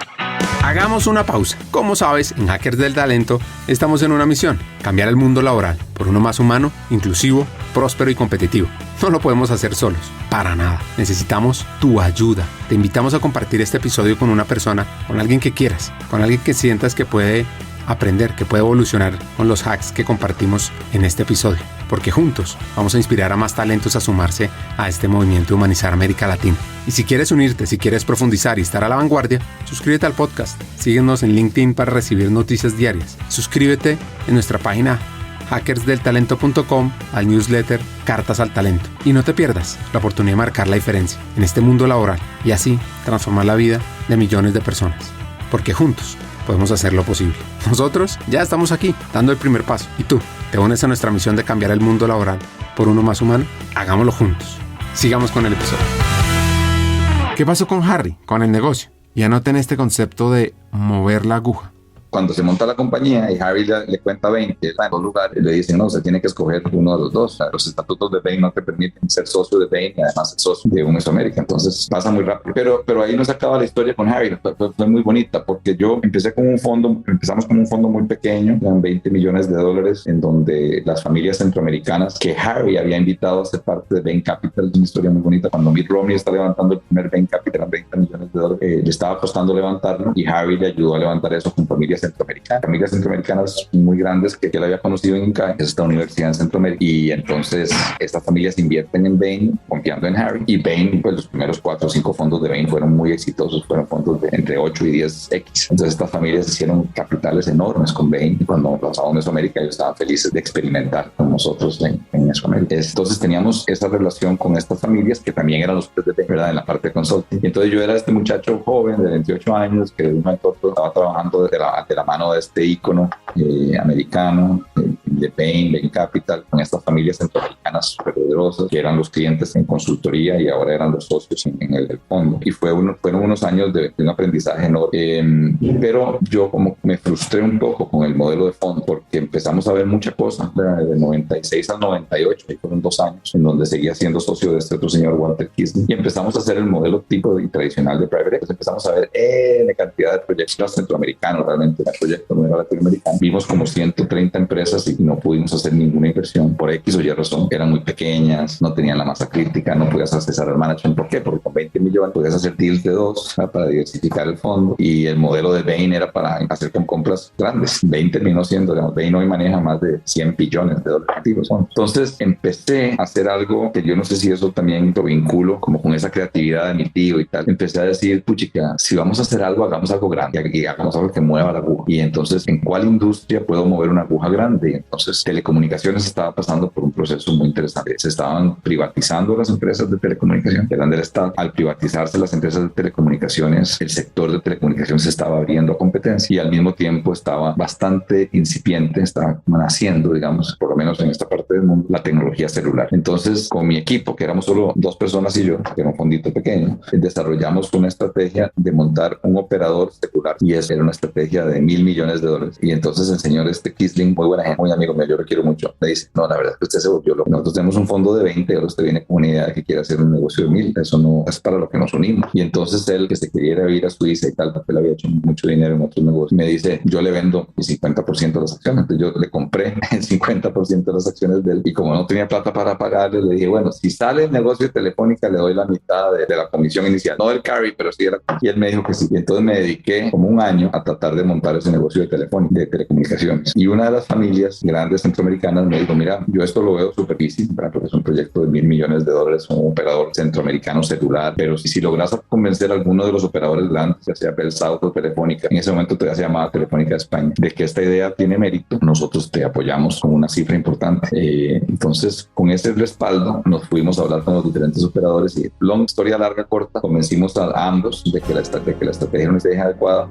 Hagamos una pausa. Como sabes, en Hackers del Talento estamos en una misión: cambiar el mundo laboral por uno más humano, inclusivo, próspero y competitivo. No lo podemos hacer solos, para nada. Necesitamos tu ayuda. Te invitamos a compartir este episodio con una persona, con alguien que quieras, con alguien que sientas que puede aprender, que puede evolucionar con los hacks que compartimos en este episodio, porque juntos vamos a inspirar a más talentos a sumarse a este movimiento de humanizar América Latina. Y si quieres unirte, si quieres profundizar y estar a la vanguardia, suscríbete al podcast, síguenos en LinkedIn para recibir noticias diarias, suscríbete en nuestra página hackersdeltalento.com, al newsletter Cartas al Talento, y no te pierdas la oportunidad de marcar la diferencia en este mundo laboral y así transformar la vida de millones de personas, porque juntos podemos hacer lo posible. Nosotros ya estamos aquí, dando el primer paso. ¿Y tú? ¿Te unes a nuestra misión de cambiar el mundo laboral por uno más humano? Hagámoslo juntos. Sigamos con el episodio. ¿Qué pasó con Harry, con el negocio? Y anoten este concepto de mover la aguja. Cuando se monta la compañía y Harry le cuenta a Bain que está en dos lugares, le dicen, no, se tiene que escoger uno de los dos. O sea, los estatutos de Bain no te permiten ser socio de Bain y además ser socio de un Mesoamérica. Entonces pasa muy rápido. Pero ahí no se acaba la historia con Harry. Fue muy bonita porque yo empezamos con un fondo muy pequeño, eran $20 millones, en donde las familias centroamericanas que Harry había invitado a ser parte de Bain Capital, es una historia muy bonita. Cuando Mitt Romney está levantando el primer Bain Capital, eran $20 millones, le estaba costando levantarlo y Harry le ayudó a levantar eso con familias centroamericanas muy grandes que él había conocido en INCAE, que es esta universidad en Centroamérica, y entonces estas familias invierten en Bain confiando en Harry, y Bain, pues los primeros 4 o 5 fondos de Bain fueron muy exitosos, fueron fondos de entre 8 y 10x, entonces estas familias hicieron capitales enormes con Bain, y cuando pasamos a Mesoamérica ellos estaban felices de experimentar con nosotros en Mesoamérica. Entonces teníamos esa relación con estas familias que también eran los de Bain, ¿verdad? En la parte de consulting, y entonces yo era este muchacho joven de 28 años que de un momento a otro estaba trabajando de la mano de este ícono americano de Bain Capital, con estas familias centroamericanas súper poderosas que eran los clientes en consultoría y ahora eran los socios en el fondo, y fueron unos años de un aprendizaje enorme, pero yo como me frustré un poco con el modelo de fondo porque empezamos a ver mucha cosa de 96 al 98, ahí fueron 2 años en donde seguía siendo socio de este otro señor Walter Kisling, y empezamos a hacer el modelo tipo tradicional de private equity. Empezamos a ver la cantidad de proyectos centroamericanos, realmente el proyecto no era latinoamericano, vimos como 130 empresas y no pudimos hacer ninguna inversión por X o Y razón, eran muy pequeñas, no tenían la masa crítica, no podías accesar al management. ¿Por qué? Porque con 20 millones podías hacer deals de 2 para diversificar el fondo, y el modelo de Bain era para hacer con compras grandes. Bain terminó siendo, digamos, Bain hoy maneja más de $100 billones activos. Entonces empecé a hacer algo que yo no sé si eso también lo vinculo como con esa creatividad de mi tío y tal. Empecé a decir, puchica, si vamos a hacer algo, hagamos algo grande y hagamos algo que mueva la aguja. Y entonces, ¿en cuál industria puedo mover una aguja grande? Y entonces, telecomunicaciones estaba pasando por un proceso muy interesante. Se estaban privatizando las empresas de telecomunicación, eran del Estado. Al privatizarse las empresas de telecomunicaciones, el sector de telecomunicaciones se estaba abriendo a competencia y al mismo tiempo estaba bastante incipiente, estaba naciendo, digamos, por lo menos en esta parte del mundo, la tecnología celular. Entonces, con mi equipo, que éramos solo 2 personas y yo, que era un fondito pequeño, desarrollamos una estrategia de montar un operador celular, y esa era una estrategia de $1,000 millones. Y entonces el señor Kisling, muy buena gente, muy amigo mío, yo lo quiero mucho, me dice, no, la verdad es que usted se volvió loco. Nosotros tenemos un fondo de 20, ahora usted viene con una idea de que quiere hacer un negocio de 1,000, eso no es para lo que nos unimos. Y entonces él, que se quería ir a Suiza y tal, porque él había hecho mucho dinero en otros negocios, me dice, yo le vendo el 50% de las acciones. Entonces yo le compré el 50% de las acciones de él, y como no tenía plata para pagarle, le dije, bueno, si sale el negocio de Telefónica, le doy la mitad de la comisión inicial, no del carry, pero sí de la... Y él me dijo que sí. Y entonces me dediqué como 1 año a tratar de montar ese negocio de telecomunicaciones. Y una de las familias grandes centroamericanas me dijo, mira, yo esto lo veo súper difícil, porque es un proyecto de $1,000 millones, un operador centroamericano celular, pero si logras convencer a alguno de los operadores grandes, ya sea Bell South o Telefónica, en ese momento todavía se llamaba Telefónica de España, de que esta idea tiene mérito, nosotros te apoyamos con una cifra importante. Entonces, con ese respaldo, nos fuimos a hablar con los diferentes operadores y, historia larga, corta, convencimos a ambos de que la estrategia era una estrategia adecuada.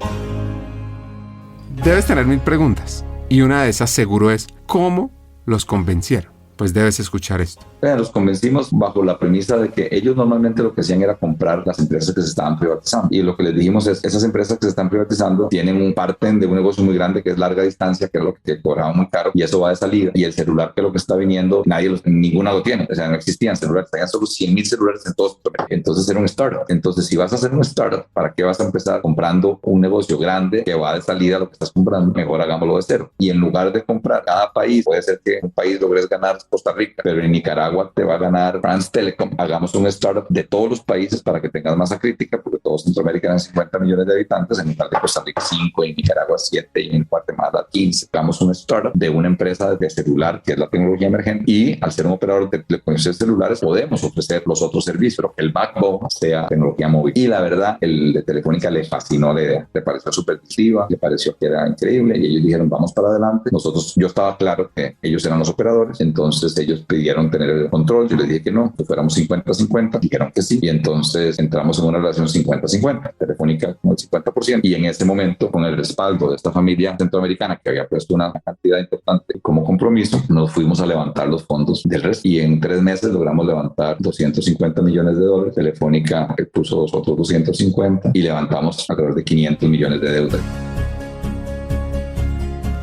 Debes tener 1000 preguntas, y una de esas seguro es ¿cómo los convencieron? pues debes escuchar esto. Los convencimos bajo la premisa de que ellos normalmente lo que hacían era comprar las empresas que se estaban privatizando. Y lo que les dijimos es, esas empresas que se están privatizando tienen un parten de un negocio muy grande que es larga distancia, que es lo que cobraba muy caro, y eso va de salida. Y el celular, que es lo que está viniendo, ninguna lo tiene. O sea, no existían celulares, tenían solo 100,000 celulares en todos. Entonces era un startup. Entonces, si vas a hacer un startup, ¿para qué vas a empezar comprando un negocio grande que va de salida a lo que estás comprando? Mejor hagámoslo de cero. Y en lugar de comprar cada país, puede ser que un país logres ganar Costa Rica, pero en Nicaragua te va a ganar France Telecom. Hagamos un startup de todos los países para que tengas masa crítica, porque todos Centroamérica eran 50 millones de habitantes, en lugar de Costa Rica 5, en Nicaragua 7 y en Guatemala 15. Hagamos un startup de una empresa de celular, que es la tecnología emergente, y al ser un operador de telecomunicaciones celulares podemos ofrecer los otros servicios, pero que el backbone sea tecnología móvil. Y la verdad, el de Telefónica le fascinó la idea, le pareció súper distintiva, le pareció que era increíble, y ellos dijeron vamos para adelante. Yo estaba claro que ellos eran los operadores, entonces ellos pidieron tener el control. Yo les dije que no, que fuéramos 50-50, dijeron que sí, y entonces entramos en una relación 50-50, Telefónica con el 50%, y en ese momento, con el respaldo de esta familia centroamericana que había puesto una cantidad importante como compromiso, nos fuimos a levantar los fondos del resto, y en 3 meses logramos levantar $250 millones. Telefónica puso los otros 250 y levantamos alrededor de 500 millones de deuda.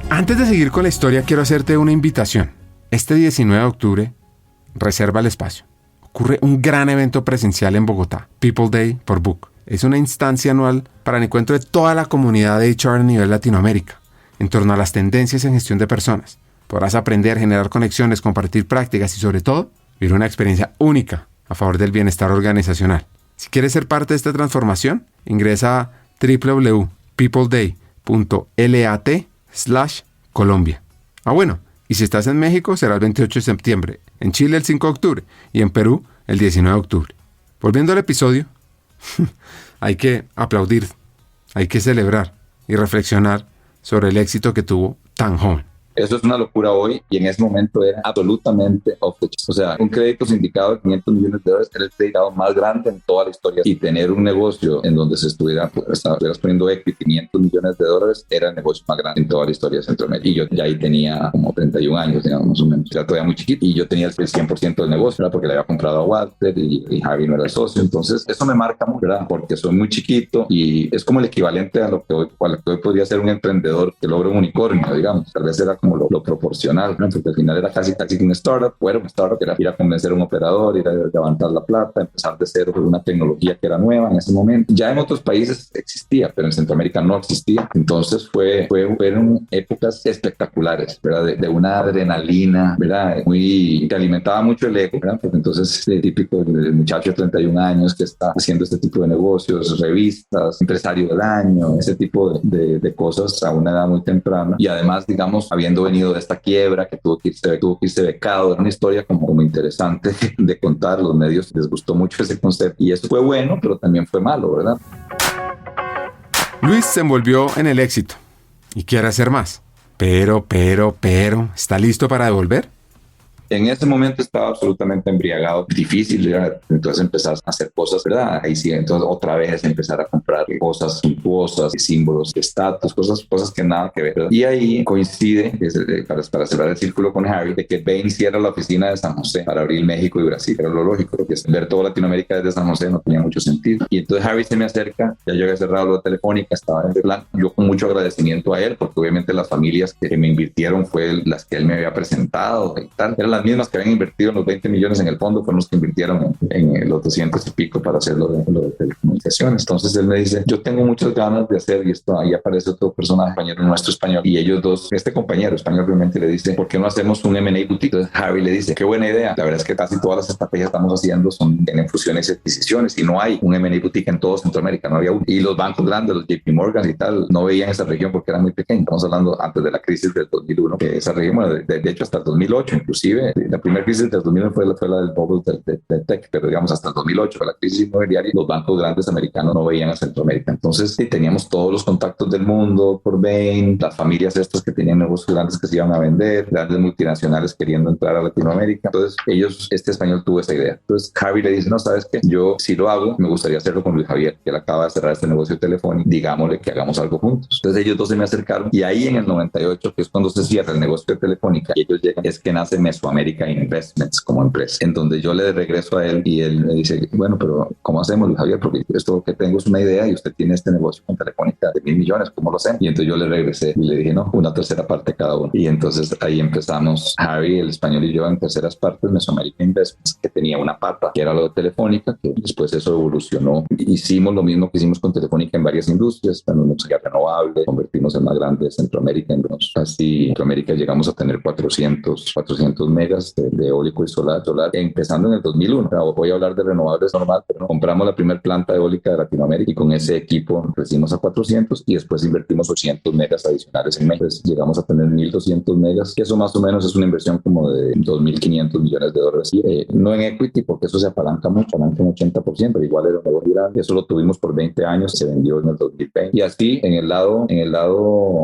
Antes de seguir con la historia, quiero hacerte una invitación. Este 19 de octubre, reserva el espacio. Ocurre un gran evento presencial en Bogotá, People Day por Book. Es una instancia anual para el encuentro de toda la comunidad de HR a nivel Latinoamérica, en torno a las tendencias en gestión de personas. Podrás aprender, generar conexiones, compartir prácticas y, sobre todo, vivir una experiencia única a favor del bienestar organizacional. Si quieres ser parte de esta transformación, ingresa a www.peopleday.lat/Colombia. Bueno, y si estás en México será el 28 de septiembre, en Chile el 5 de octubre y en Perú el 19 de octubre. Volviendo al episodio, hay que aplaudir, hay que celebrar y reflexionar sobre el éxito que tuvo tan joven. Eso es una locura hoy, y en ese momento era absolutamente off the chart. O sea, un crédito sindicado de $500 millones era el crédito más grande en toda la historia, y tener un negocio en donde se estuvieras poniendo equity $500 millones era el negocio más grande en toda la historia de Centroamérica. Y yo ya ahí tenía como 31 años, digamos, más o menos. Era todavía muy chiquito, y yo tenía el 100% del negocio, ¿verdad? Porque le había comprado a Walter y Javi no era el socio. Entonces, eso me marca mucho, ¿verdad? Porque soy muy chiquito y es como el equivalente a lo que hoy podría ser un emprendedor que logra un unicornio, digamos. Tal vez era como lo proporcional, ¿no? Porque al final era casi un startup, era un startup que era ir a convencer a un operador, ir a levantar la plata, empezar de cero con una tecnología que era nueva en ese momento. Ya en otros países existía, pero en Centroamérica no existía. Entonces fueron épocas espectaculares, ¿verdad? De una adrenalina, ¿verdad? Que alimentaba mucho el ego, ¿verdad? Porque entonces el típico del muchacho de 31 años que está haciendo este tipo de negocios, revistas, empresario del año, ese tipo de cosas a una edad muy temprana, y además, digamos, habiendo venido de esta quiebra, que tuvo que irse becado. Era una historia como interesante de contar. Los medios les gustó mucho ese concepto, y eso fue bueno, pero también fue malo, ¿verdad? Luis se envolvió en el éxito y quiere hacer más, pero, ¿está listo para devolver? En ese momento estaba absolutamente embriagado, difícil, ¿verdad? Entonces empezar a hacer cosas, ¿verdad? Ahí sí, entonces otra vez empezar a comprar cosas suntuosas, símbolos de estatus, cosas que nada que ver, ¿verdad? Y ahí coincide, para cerrar el círculo con Harry, de que Bain cierra la oficina de San José para abrir México y Brasil. Era lo lógico, porque ver toda Latinoamérica desde San José no tenía mucho sentido. Y entonces Harry se me acerca, ya yo había cerrado lo de Telefónica, estaba en el plan, yo con mucho agradecimiento a él, porque obviamente las familias que me invirtieron fue las que él me había presentado y tal. Eran las mismas que habían invertido los 20 millones en el fondo, fueron los que invirtieron en los 200 y pico para hacer lo de telecomunicaciones. Entonces él me dice, yo tengo muchas ganas de hacer, y esto ahí aparece otro personaje, compañero nuestro español, y ellos dos, este compañero español obviamente le dice, ¿por qué no hacemos un M&A boutique? Entonces Harry le dice, qué buena idea. La verdad es que casi todas las estrategias que estamos haciendo tienen fusiones y adquisiciones, y no hay un M&A boutique en todo Centroamérica, no había uno. Y los bancos grandes, los JP Morgan y tal, no veían esa región porque era muy pequeña. Estamos hablando antes de la crisis del 2001, que esa región, bueno, de hecho hasta el 2008 inclusive, la primera crisis del 2009 fue la del bubble del tech, pero digamos hasta el 2008, la crisis inmobiliaria, los bancos grandes americanos no veían a Centroamérica. Entonces teníamos todos los contactos del mundo por Bain, las familias estas que tenían negocios grandes que se iban a vender, grandes multinacionales queriendo entrar a Latinoamérica. Entonces este español tuvo esa idea. Entonces Harry le dice, no, ¿sabes qué? Yo si lo hago, me gustaría hacerlo con Luis Javier, que él acaba de cerrar este negocio telefónico, digámosle que hagamos algo juntos. Entonces ellos dos se me acercaron, y ahí en el 98, que es cuando se cierra el negocio de Telefónica y ellos llegan, es que nace Mesoamérica. Mesoamerica Investments como empresa, en donde yo le regreso a él y él me dice, bueno, pero ¿cómo hacemos, Luis Javier? Porque esto que tengo es una idea y usted tiene este negocio con Telefónica de 1.000 millones, ¿cómo lo hacemos? Y entonces yo le regresé y le dije, no, una tercera parte cada uno. Y entonces ahí empezamos, Harry, el español y yo, en terceras partes, Mesoamerica Investments, que tenía una pata, que era lo de Telefónica, que después eso evolucionó. Hicimos lo mismo que hicimos con Telefónica en varias industrias, también energía renovable, convertimos en más grande de Centroamérica, en casi Centroamérica llegamos a tener 400 megas de eólico y solar, empezando en el 2001. Voy a hablar de renovables normal, pero no. Compramos la primera planta eólica de Latinoamérica y con ese equipo crecimos a 400 y después invertimos 800 megas adicionales en México. Pues llegamos a tener 1.200 megas, que eso más o menos es una inversión como de 2.500 millones de dólares. No en equity, porque eso se apalanca mucho, apalanca un 80%, pero igual era un negocio grande. Eso lo tuvimos por 20 años, se vendió en el 2020. Y así, en el lado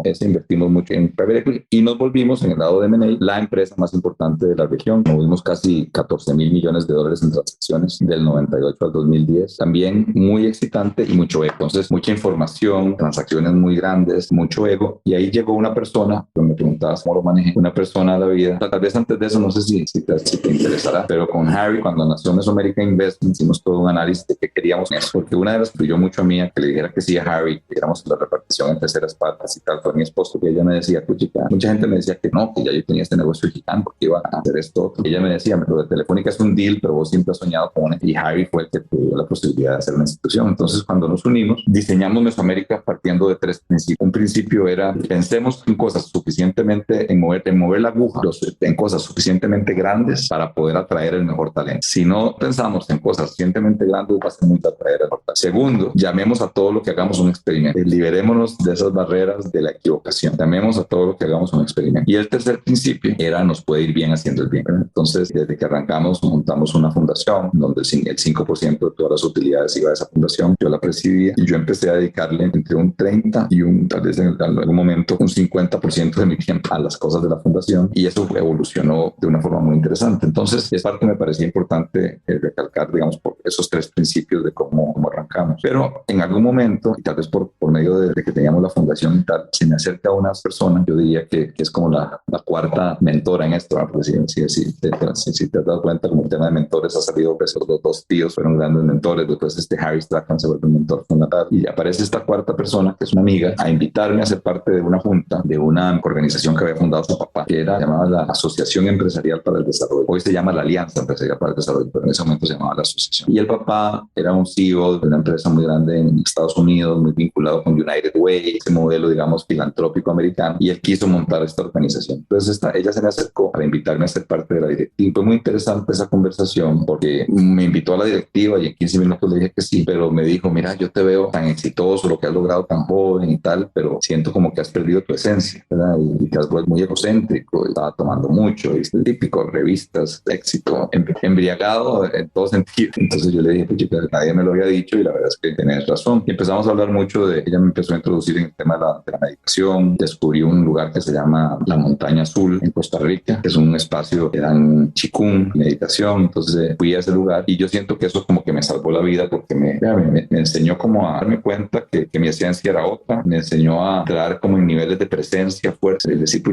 ese invertimos mucho en private equity y nos volvimos en el lado de M&A la empresa más importante de la región. Movimos casi 14.000 millones de dólares en transacciones del 98 al 2010. También muy excitante y mucho ego. Entonces, mucha información, transacciones muy grandes, mucho ego. Y ahí llegó una persona, pero me preguntabas cómo lo manejé, una persona a la vida. Tal vez antes de eso, no sé si te interesará, pero con Harry, cuando nació Mesoamerica Investment, hicimos todo un análisis de qué queríamos en eso, porque una de las que influyó mucho a mí a que le dijera que sí a Harry, que éramos la repartición en terceras partes y tal, fue mi esposo, que ella me decía, chica, mucha gente me decía que no, que ya yo tenía este negocio gigante, porque iba a hacer esto. Ella me decía, lo de Telefónica es un deal, pero vos siempre has soñado con él. Y Harry fue el que tuvo la posibilidad de hacer una institución. Entonces, cuando nos unimos, diseñamos Mesoamérica partiendo de 3 principios. Un principio era, pensemos en cosas suficientemente, en mover la aguja, en cosas suficientemente grandes para poder atraer el mejor talento. Si no pensamos en cosas suficientemente grandes, va a ser muy atraer el mejor talento. Segundo, llamemos a todo lo que hagamos un experimento. Liberémonos de esas barreras de la equivocación. Llamemos a todo lo que hagamos un experimento. Y el tercer principio era, nos puede ir bien haciendo el bien. Entonces, desde que arrancamos, montamos una fundación donde el 5% de todas las utilidades iba a esa fundación. Yo la presidía y yo empecé a dedicarle entre un 30 y tal vez en algún momento, un 50% de mi tiempo a las cosas de la fundación. Y eso evolucionó de una forma muy interesante. Entonces, es parte me parecía importante recalcar, digamos, por esos 3 principios de cómo arrancamos. Pero en algún momento, y tal vez por medio de que teníamos la fundación y tal, se me acerca a unas personas, yo diría que es como la cuarta mentora en esto, ¿no? Porque si te has dado cuenta, como el tema de mentores ha salido, pues los 2 tíos fueron grandes mentores, después Harry Strachan se vuelve un mentor fundamental y aparece esta cuarta persona, que es una amiga, a invitarme a ser parte de una junta de una organización que había fundado su papá, que era llamada la Asociación Empresarial para el Desarrollo. Hoy se llama la Alianza Empresarial para el Desarrollo, pero en ese momento se llamaba la asociación. Y el papá era un CEO de una empresa muy grande en Estados Unidos, muy vinculado con United Way, ese modelo, digamos, filantrópico americano, y él quiso montar esta organización. Entonces ella se me acercó para invitarme a ser parte de la directiva. Fue muy interesante esa conversación porque me invitó a la directiva y en 15 minutos le dije que sí, pero me dijo, mira, yo te veo tan exitoso, lo que has logrado tan joven y tal, pero siento como que has perdido tu esencia, ¿verdad? Y te has vuelto muy egocéntrico, estaba tomando mucho, y es típico, revistas, éxito, embriagado en todo sentido. Entonces yo le dije, pues chica, nadie me lo había dicho y la verdad es que tenés razón. Y empezamos a hablar mucho ella me empezó a introducir en el tema de la meditación. Descubrí un lugar que se llama La Montaña Azul en Costa Rica, que es un espacio que dan chikung, meditación. Entonces fui a ese lugar y yo siento que eso como que me salvó la vida porque me enseñó como a darme cuenta que mi esencia era otra, me enseñó a entrar como en niveles de presencia, fuerza, es decir,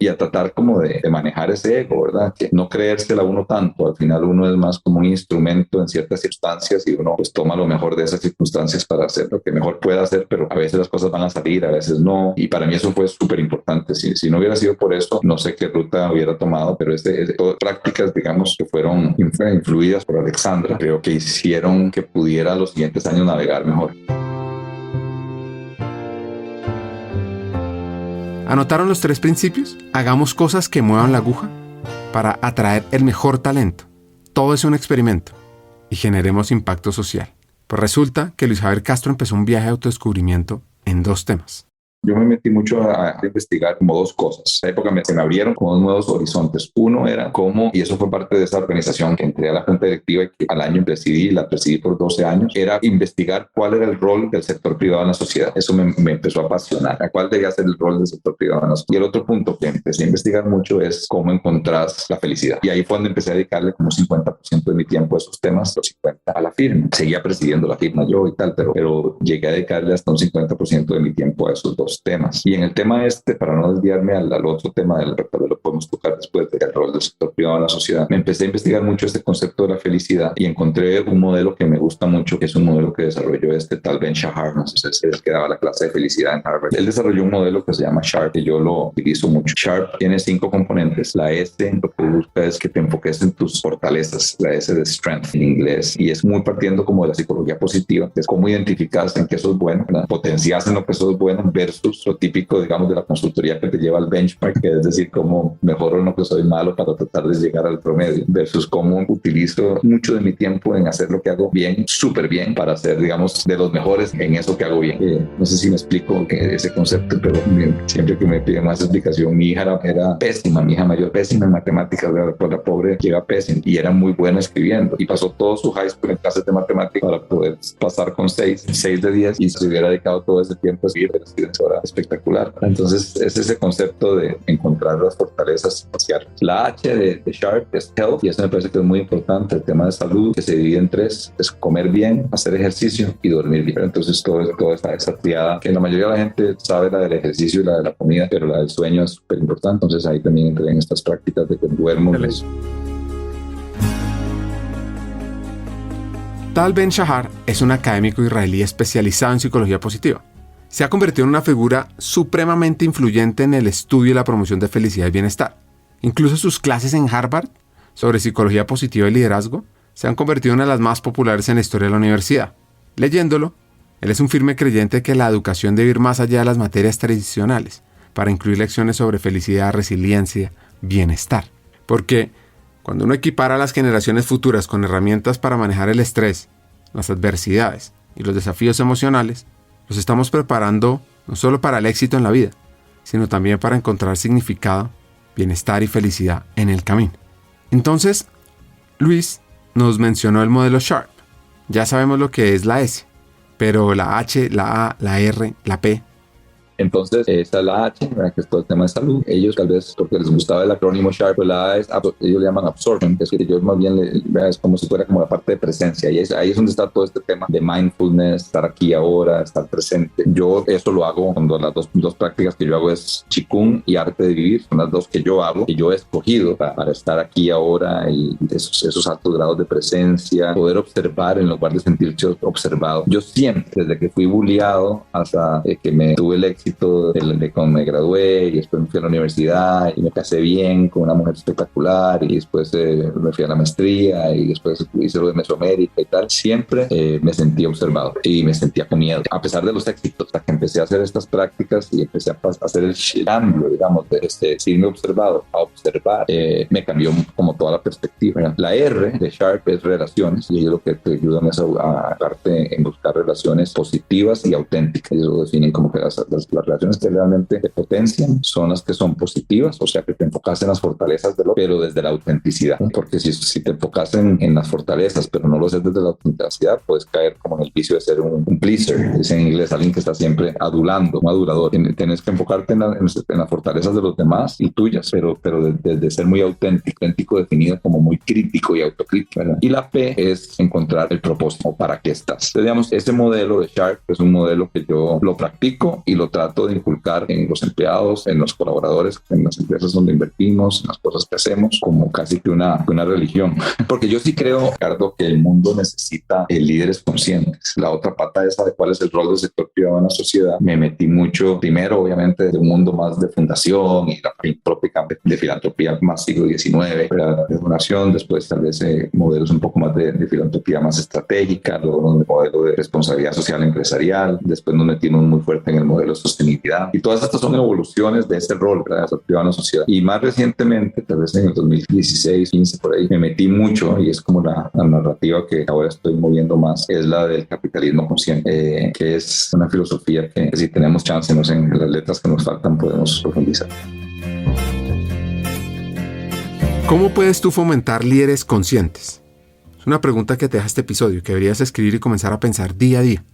y a tratar como de manejar ese ego, ¿verdad? Que no creérsela uno tanto, al final uno es más como un instrumento en ciertas circunstancias y uno pues toma lo mejor de esas circunstancias para hacer lo que mejor pueda hacer, pero a veces las cosas van a salir, a veces no, y para mí eso fue súper importante. Si no hubiera sido por eso, no sé qué ruta hubiera tomado, pero todas prácticas, digamos, que fueron influidas por Alexandra, creo que hicieron que pudiera los siguientes años navegar mejor. ¿Anotaron los 3 principios? Hagamos cosas que muevan la aguja para atraer el mejor talento. Todo es un experimento y generemos impacto social. Pues resulta que Luis Javier Castro empezó un viaje de autodescubrimiento en 2 temas. Yo me metí mucho a investigar como 2 cosas. En esa época se me abrieron como 2 nuevos horizontes. Uno era cómo, y eso fue parte de esa organización que entré a la junta directiva y que al año la presidí por 12 años, era investigar cuál era el rol del sector privado en la sociedad. Eso me empezó a apasionar. ¿A cuál debía ser el rol del sector privado en la sociedad? Y el otro punto que empecé a investigar mucho es cómo encontrás la felicidad. Y ahí fue donde empecé a dedicarle como 50% de mi tiempo a esos temas, los 50% a la firma. Seguía presidiendo la firma yo y tal, pero llegué a dedicarle hasta un 50% de mi tiempo a esos 2 dos temas. Y en el tema para no desviarme al otro tema del tal vez lo podemos tocar después del rol del sector privado en la sociedad, me empecé a investigar mucho este concepto de la felicidad y encontré un modelo que me gusta mucho, que es un modelo que desarrolló Tal Ben-Shahar, no sé si es el que daba la clase de felicidad en Harvard. Él desarrolló un modelo que se llama SHARP, que yo lo utilizo mucho. SHARP tiene 5 componentes. La S lo que busca es que te enfoques en tus fortalezas, la S de strength en inglés, y es muy partiendo como de la psicología positiva, que es cómo identificas en qué sos bueno, potencias en lo que sos bueno versus lo típico, digamos, de la consultoría que te lleva al benchmark, que es decir, cómo mejoro en lo que soy malo para tratar de llegar al promedio, versus cómo utilizo mucho de mi tiempo en hacer lo que hago bien, súper bien, para ser, digamos, de los mejores en eso que hago bien. No sé si me explico ese concepto, pero siempre que me piden más explicación, mi hija era pésima, mi hija mayor pésima en matemáticas, por la pobre llega pésima, y era muy buena escribiendo, y pasó todo su high school en clases de matemáticas para poder pasar con 6 de 10, y se hubiera dedicado todo ese tiempo a escribir, era espectacular. Entonces es ese concepto de encontrar las fortalezas hacia la H de Sharp es health, y eso me parece que es muy importante, el tema de salud, que se divide en 3, es comer bien, hacer ejercicio y dormir bien. Entonces todo está esa triada, que la mayoría de la gente sabe, la del ejercicio y la de la comida, pero la del sueño es súper importante. Entonces ahí también entré en estas prácticas de que duermo. Tal Ben-Shahar es un académico israelí especializado en psicología positiva. Se ha convertido en una figura supremamente influyente en el estudio y la promoción de felicidad y bienestar. Incluso sus clases en Harvard sobre psicología positiva y liderazgo se han convertido en una de las más populares en la historia de la universidad. Leyéndolo, él es un firme creyente que la educación debe ir más allá de las materias tradicionales para incluir lecciones sobre felicidad, resiliencia, bienestar. Porque cuando uno equipara a las generaciones futuras con herramientas para manejar el estrés, las adversidades y los desafíos emocionales, los estamos preparando no solo para el éxito en la vida, sino también para encontrar significado, bienestar y felicidad en el camino. Entonces, Luis nos mencionó el modelo SHARP. Ya sabemos lo que es la S, pero la H, la A, la R, la P. Entonces, esta es la H, que es todo el tema de salud. Ellos, tal vez porque les gustaba el acrónimo SHARP, pues la A es, ellos le llaman absorption, que es que yo más bien es como si fuera como la parte de presencia. Y ahí es donde está todo este tema de mindfulness, estar aquí ahora, estar presente. Yo eso lo hago cuando las dos prácticas que yo hago es Qigong y arte de vivir. Son las dos que yo hago, que yo he escogido para estar aquí ahora y esos altos grados de presencia, poder observar en lugar de sentirse observado. Yo siempre, desde que fui bulliado hasta que me tuve el éxito de cuando me gradué y después me fui a la universidad y me casé bien con una mujer espectacular y después me fui a la maestría y después hice lo de Mesoamérica y tal, siempre me sentía observado y me sentía con miedo, a pesar de los éxitos, hasta que empecé a hacer estas prácticas y empecé a hacer el cambio, digamos, de decirme observado a observar, me cambió como toda la perspectiva. La R de Sharp es relaciones, y ellos lo que te ayudan es a darte en buscar relaciones positivas y auténticas. Ellos lo definen como que las relaciones que realmente te potencian son las que son positivas, o sea, que te enfocas en las fortalezas del otro, pero desde la autenticidad. Porque si te enfocas en las fortalezas, pero no lo haces desde la autenticidad, puedes caer como en el vicio de ser un pleaser, es en inglés, alguien que está siempre adulando, un adulador. Tienes que enfocarte en las fortalezas de los demás y tuyas, pero desde ser muy auténtico definido como muy crítico y autocrítico, ¿verdad? Y la P es encontrar el propósito, para qué estás. Entonces, digamos, ese modelo de Sharp es un modelo que yo lo practico y lo trato de inculcar en los empleados, en los colaboradores, en las empresas donde invertimos, en las cosas que hacemos, como casi que una religión. Porque yo sí creo, Ricardo, que el mundo necesita líderes conscientes. La otra pata esa de cuál es el rol del sector privado en la sociedad, me metí mucho, primero obviamente de un mundo más de fundación y la propia de filantropía más siglo XIX, de donación, después tal vez modelos un poco más de filantropía más estratégica, luego un modelo de responsabilidad social empresarial, después nos metimos muy fuerte en el modelo de sostenibilidad, y todas estas son evoluciones de ese rol del sector privado en la sociedad. Y más recientemente, tal vez en el 2016, 15 por ahí, me metí mucho, y es como la narrativa que ahora estoy moviendo más, es la del capitalismo consciente, que es una filosofía que si tenemos chance, no sé, en las letras que nos faltan podemos profundizar. ¿Cómo puedes tú fomentar líderes conscientes? Es una pregunta que te deja este episodio, que deberías escribir y comenzar a pensar día a día.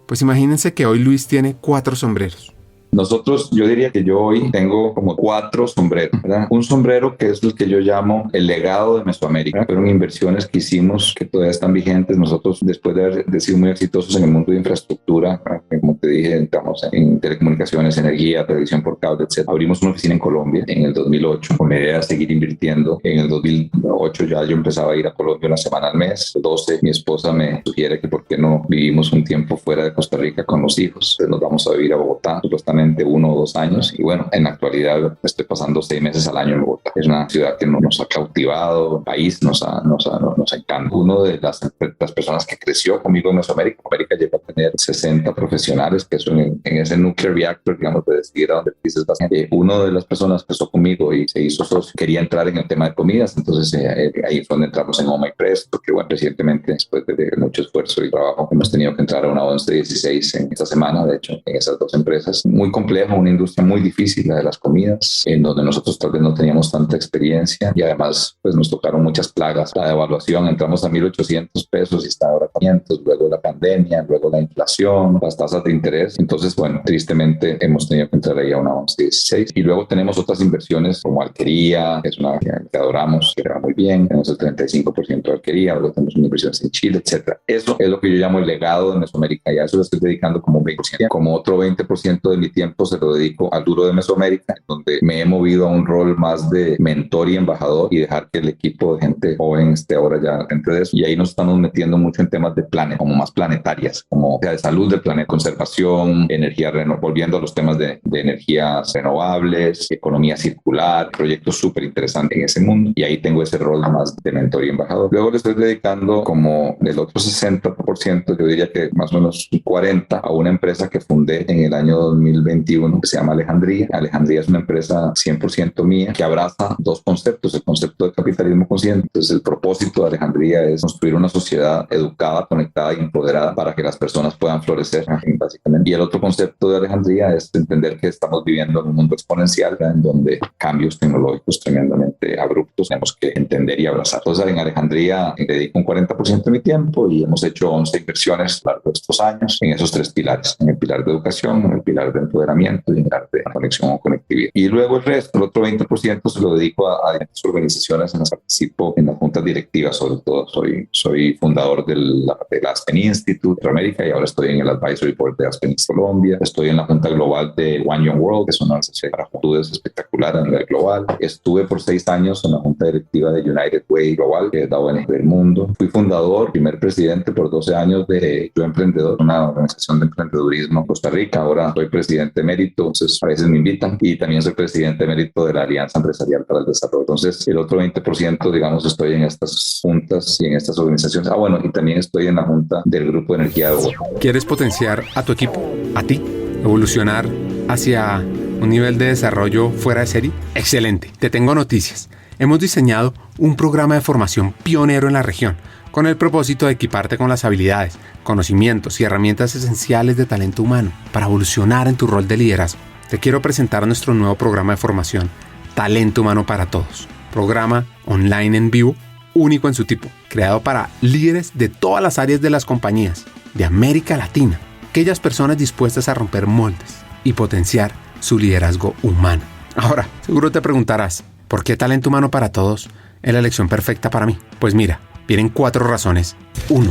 Pues imagínense que hoy Luis tiene 4 sombreros. Nosotros, yo diría que yo hoy tengo como 4 sombreros, ¿verdad? Un sombrero que es el que yo llamo el legado de Mesoamérica. Fueron inversiones que hicimos que todavía están vigentes. Nosotros, después de haber sido muy exitosos en el mundo de infraestructura, como te dije, entramos en telecomunicaciones, energía, televisión por cable, etc. Abrimos una oficina en Colombia en el 2008 con la idea de seguir invirtiendo. En el 2008 ya yo empezaba a ir a Colombia una semana al mes. 12, mi esposa me sugiere que por qué no vivimos un tiempo fuera de Costa Rica con los hijos. Entonces nos vamos a vivir a Bogotá, supuestamente 1 o 2 años, y bueno, en la actualidad estoy pasando 6 meses al año en Bogotá. Es una ciudad que nos ha cautivado, el país nos encanta. Uno de las personas que creció conmigo en Mesoamérica, América llegó a tener 60 profesionales que son en ese nuclear reactor, digamos, de decidir a dónde dices bastante. Uno de las personas que empezó conmigo y se hizo socio quería entrar en el tema de comidas, entonces ahí fue donde entramos en Oma Express, porque bueno, recientemente, después de mucho esfuerzo y trabajo, hemos tenido que entrar a una 1116 en esta semana, de hecho, en esas 2 empresas. Muy complejo, una industria muy difícil, la de las comidas, en donde nosotros tal vez no teníamos tanta experiencia y además pues nos tocaron muchas plagas. La devaluación, entramos a 1,800 pesos y está ahora a 500, luego la pandemia, luego la inflación, las tasas de interés. Entonces, bueno, tristemente hemos tenido que entrar ahí a una 1116 y luego tenemos otras inversiones como Alquería, que es una que adoramos, que va muy bien, tenemos el 35% de Alquería, luego tenemos inversiones en Chile, etcétera. Eso es lo que yo llamo el legado de Mesoamérica y a eso lo estoy dedicando como un 20%. Como otro 20% de mi tiempo se lo dedico al duro de Mesoamérica, donde me he movido a un rol más de mentor y embajador y dejar que el equipo de gente joven esté ahora ya dentro de eso. Y ahí nos estamos metiendo mucho en temas de planes, como más planetarias, como de salud del planeta, conservación, energía renovable, volviendo a los temas de energías renovables, economía circular, proyectos súper interesantes en ese mundo. Y ahí tengo ese rol más de mentor y embajador. Luego le estoy dedicando como del otro 60%, yo diría que más o menos 40%, a una empresa que fundé en el año 2021 que se llama Alejandría. Alejandría es una empresa 100% mía que abraza 2 conceptos, el concepto de capitalismo consciente. Entonces el propósito de Alejandría es construir una sociedad educada, conectada y empoderada para que las personas puedan florecer, básicamente. Y el otro concepto de Alejandría es entender que estamos viviendo en un mundo exponencial, ¿verdad?, en donde cambios tecnológicos tremendamente abruptos tenemos que entender y abrazar. Entonces en Alejandría dedico un 40% de mi tiempo y hemos hecho 11 inversiones a lo largo de estos años en esos 3 pilares, en el pilar de educación, en el pilar de empoderamiento y en el pilar de conexión o conectividad. Y luego el resto, el otro 20% se lo dedico a diferentes organizaciones en las que participo en las juntas directivas, sobre todo soy fundador del Aspen Institute de América y ahora estoy en el Advisory Board de Aspen Colombia. Estoy en la junta global de One Young World, que es una organización para juventudes espectacular a nivel global. Estuve por 6 años en la junta directiva de United Way Global, que es la ONG del mundo. Fui fundador, primer presidente por 12 años de Yo Emprendedor, una organización de emprendedurismo en Costa Rica. Ahora soy presidente emérito, entonces a veces me invitan, y también soy presidente emérito de la Alianza Empresarial para el Desarrollo. Entonces el otro 20%, digamos, estoy en estas juntas y en estas organizaciones. Bueno, y también estoy en la junta del Grupo de Energía de Bogotá. ¿Quieres potenciar a tu equipo, a ti, evolucionar hacia un nivel de desarrollo fuera de serie? Excelente, te tengo noticias. Hemos diseñado un programa de formación pionero en la región, con el propósito de equiparte con las habilidades, conocimientos y herramientas esenciales de talento humano para evolucionar en tu rol de liderazgo. Te quiero presentar nuestro nuevo programa de formación, Talento Humano para Todos. Programa online en vivo, único en su tipo, creado para líderes de todas las áreas de las compañías de América Latina, aquellas personas dispuestas a romper moldes y potenciar su liderazgo humano. Ahora, seguro te preguntarás, ¿por qué Talento Humano para Todos es la elección perfecta para mí? Pues mira, vienen 4 razones. 1.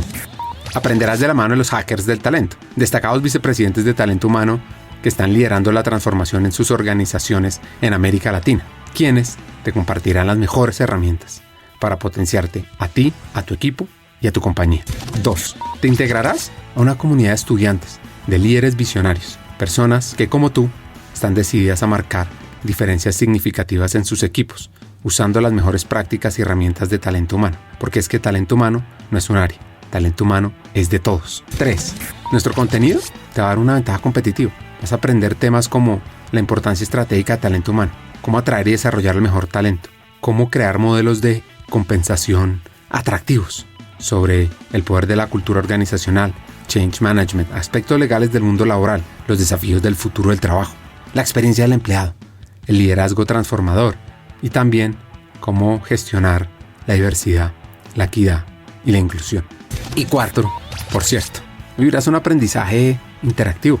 Aprenderás de la mano de los hackers del talento, destacados vicepresidentes de talento humano que están liderando la transformación en sus organizaciones en América Latina, quienes te compartirán las mejores herramientas para potenciarte a ti, a tu equipo y a tu compañía. 2. Te integrarás a una comunidad de estudiantes, de líderes visionarios, personas que como tú están decididas a marcar diferencias significativas en sus equipos, usando las mejores prácticas y herramientas de talento humano, porque es que talento humano no es un área, talento humano es de todos. 3. Nuestro contenido te va a dar una ventaja competitiva. Vas a aprender temas como la importancia estratégica de talento humano, cómo atraer y desarrollar el mejor talento, cómo crear modelos de compensación atractivos, sobre el poder de la cultura organizacional, change management, aspectos legales del mundo laboral, los desafíos del futuro del trabajo, la experiencia del empleado, el liderazgo transformador y también cómo gestionar la diversidad, la equidad y la inclusión. Y 4, por cierto, vivirás un aprendizaje interactivo,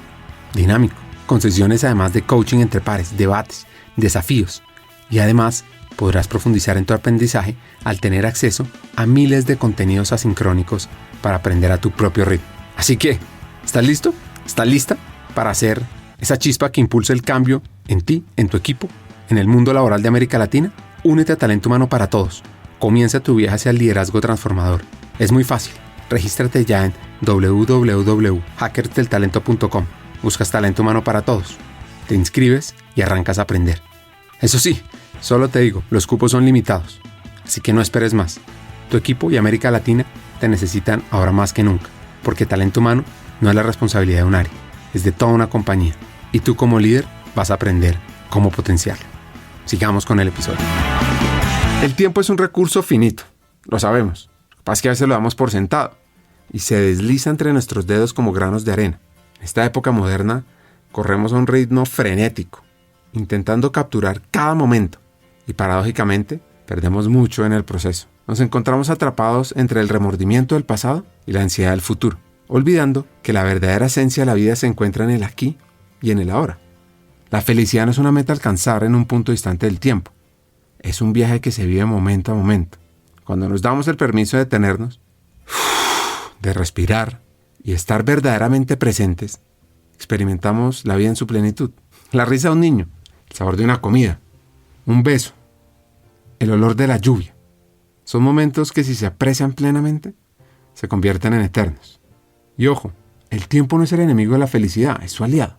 dinámico, con sesiones además de coaching entre pares, debates, desafíos. Y además podrás profundizar en tu aprendizaje al tener acceso a miles de contenidos asincrónicos para aprender a tu propio ritmo. Así que, ¿estás listo? ¿Estás lista para hacer esa chispa que impulse el cambio en ti, en tu equipo, en el mundo laboral de América Latina? Únete a Talento Humano para Todos. Comienza tu viaje hacia el liderazgo transformador. Es muy fácil. Regístrate ya en www.hackersdeltalento.com. Buscas Talento Humano para Todos. Te inscribes y arrancas a aprender. Eso sí, solo te digo, los cupos son limitados. Así que no esperes más. Tu equipo y América Latina te necesitan ahora más que nunca. Porque talento humano no es la responsabilidad de un área, es de toda una compañía. Y tú como líder vas a aprender cómo potenciarlo. Sigamos con el episodio. El tiempo es un recurso finito, lo sabemos. Lo que pasa es que a veces lo damos por sentado y se desliza entre nuestros dedos como granos de arena. En esta época moderna corremos a un ritmo frenético, intentando capturar cada momento y paradójicamente perdemos mucho en el proceso. Nos encontramos atrapados entre el remordimiento del pasado y la ansiedad del futuro, olvidando que la verdadera esencia de la vida se encuentra en el aquí y en el ahora. La felicidad no es una meta a alcanzar en un punto distante del tiempo. Es un viaje que se vive momento a momento. Cuando nos damos el permiso de detenernos, de respirar y estar verdaderamente presentes, experimentamos la vida en su plenitud. La risa de un niño, el sabor de una comida, un beso, el olor de la lluvia. Son momentos que si se aprecian plenamente, se convierten en eternos. Y ojo, el tiempo no es el enemigo de la felicidad, es su aliado.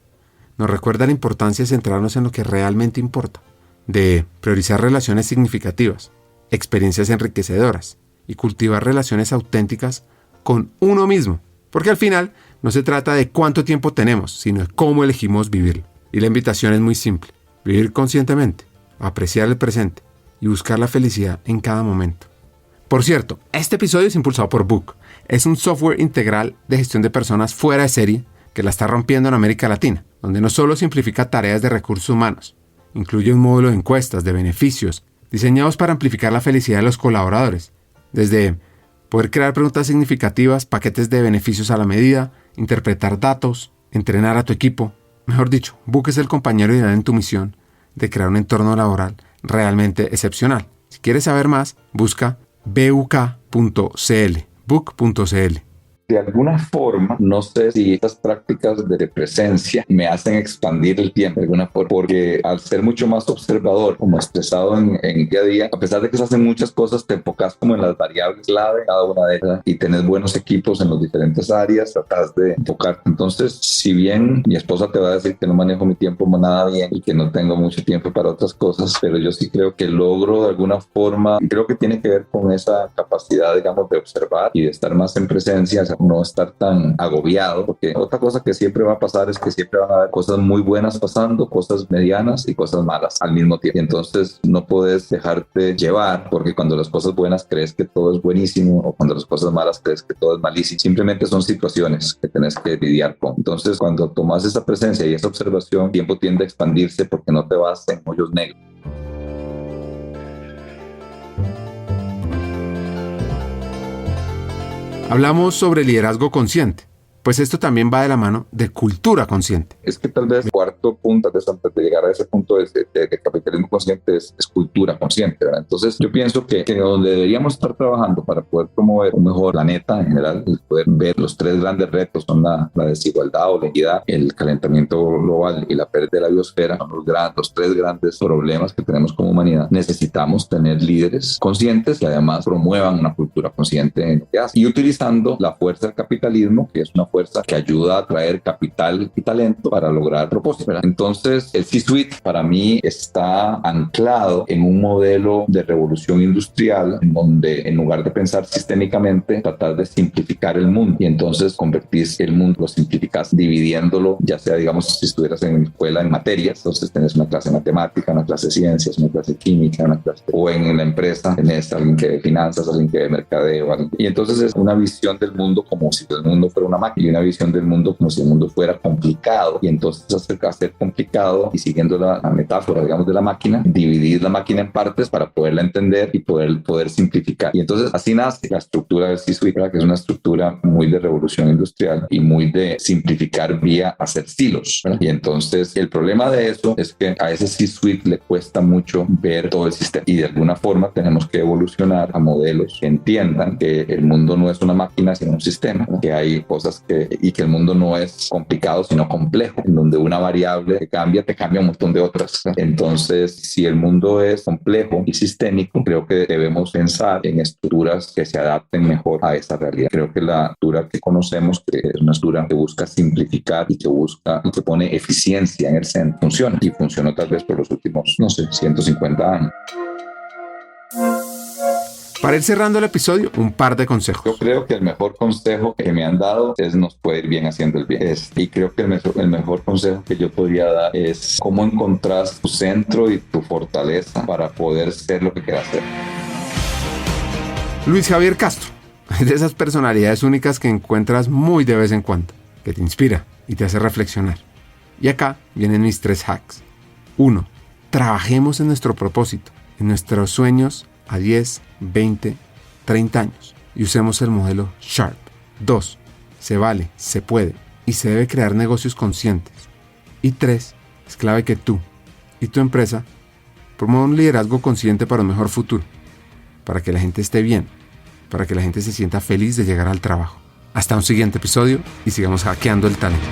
Nos recuerda la importancia de centrarnos en lo que realmente importa, de priorizar relaciones significativas, experiencias enriquecedoras y cultivar relaciones auténticas con uno mismo. Porque al final no se trata de cuánto tiempo tenemos, sino de cómo elegimos vivirlo. Y la invitación es muy simple: vivir conscientemente, apreciar el presente y buscar la felicidad en cada momento. Por cierto, este episodio es impulsado por Book. Es un software integral de gestión de personas fuera de serie que la está rompiendo en América Latina, donde no solo simplifica tareas de recursos humanos, incluye un módulo de encuestas, de beneficios, diseñados para amplificar la felicidad de los colaboradores, desde poder crear preguntas significativas, paquetes de beneficios a la medida, interpretar datos, entrenar a tu equipo. Mejor dicho, Book es el compañero ideal en tu misión de crear un entorno laboral realmente excepcional. Si quieres saber más, busca buk.cl, book.cl. De alguna forma, no sé si estas prácticas de presencia me hacen expandir el tiempo de alguna forma, porque al ser mucho más observador, como expresado en día a día, a pesar de que se hacen muchas cosas, te enfocas como en las variables clave, cada una de ellas, y tenés buenos equipos en las diferentes áreas, tratas de enfocarte. Entonces, si bien mi esposa te va a decir que no manejo mi tiempo nada bien y que no tengo mucho tiempo para otras cosas, pero yo sí creo que logro de alguna forma, creo que tiene que ver con esa capacidad, digamos, de observar y de estar más en presencia, no estar tan agobiado, porque otra cosa que siempre va a pasar es que siempre van a haber cosas muy buenas pasando, cosas medianas y cosas malas al mismo tiempo. Y entonces no puedes dejarte llevar, porque cuando las cosas buenas crees que todo es buenísimo o cuando las cosas malas crees que todo es malísimo. Simplemente son situaciones que tenés que lidiar con. Entonces cuando tomas esa presencia y esa observación, el tiempo tiende a expandirse porque no te vas en hoyos negros. Hablamos sobre liderazgo consciente, pues esto también va de la mano de cultura consciente. Es que tal vez el cuarto punto antes de llegar a ese punto de capitalismo consciente es cultura consciente, ¿verdad? Entonces yo pienso que donde deberíamos estar trabajando para poder promover un mejor planeta en general, es poder ver los tres grandes retos: son la desigualdad o la equidad, el calentamiento global y la pérdida de la biosfera. Son los tres grandes problemas que tenemos como humanidad. Necesitamos tener líderes conscientes que además promuevan una cultura consciente en lo que hacen, y utilizando la fuerza del capitalismo, que es una fuerza que ayuda a atraer capital y talento para lograr propósitos, ¿verdad? Entonces el C-Suite para mí está anclado en un modelo de revolución industrial en donde, en lugar de pensar sistémicamente, tratar de simplificar el mundo, y entonces convertís el mundo, lo simplificás dividiéndolo, ya sea, digamos, si estuvieras en escuela en materias, entonces tenés una clase de matemática, una clase de ciencias, una clase de química, o en la empresa tenés alguien que de finanzas, alguien que de mercadeo, y entonces es una visión del mundo como si el mundo fuera una máquina, y una visión del mundo como si el mundo fuera complicado, y entonces ser complicado y siguiendo la metáfora, digamos, de la máquina, dividir la máquina en partes para poderla entender y poder simplificar. Y entonces así nace la estructura del C-Suite, ¿verdad? Que es una estructura muy de revolución industrial y muy de simplificar vía hacer silos, ¿verdad? Y entonces el problema de eso es que a ese C-Suite le cuesta mucho ver todo el sistema y de alguna forma tenemos que evolucionar a modelos que entiendan que el mundo no es una máquina sino un sistema, ¿verdad? Que hay cosas y que el mundo no es complicado sino complejo, en donde una variable que cambia te cambia un montón de otras, ¿verdad? Entonces si el mundo es complejo y sistémico, creo que debemos pensar en estructuras que se adapten mejor a esa realidad. Creo que la estructura que conocemos, que es una estructura que busca simplificar y que pone eficiencia en el centro, funciona y funcionó tal vez por los últimos, 150 años. Para ir cerrando el episodio, un par de consejos. Yo creo que el mejor consejo que me han dado es nos puede ir bien haciendo el bien. Y creo que el mejor consejo que yo podría dar es cómo encontrás tu centro y tu fortaleza para poder ser lo que quieras ser. Luis Javier Castro es de esas personalidades únicas que encuentras muy de vez en cuando, que te inspira y te hace reflexionar. Y acá vienen mis 3 hacks. 1. Trabajemos en nuestro propósito, en nuestros sueños a 10, 20, 30 años y usemos el modelo SHARP. 2. Se vale, se puede y se debe crear negocios conscientes. Y 3. Es clave que tú y tu empresa promuevan un liderazgo consciente para un mejor futuro, para que la gente esté bien, para que la gente se sienta feliz de llegar al trabajo. Hasta un siguiente episodio y sigamos hackeando el talento.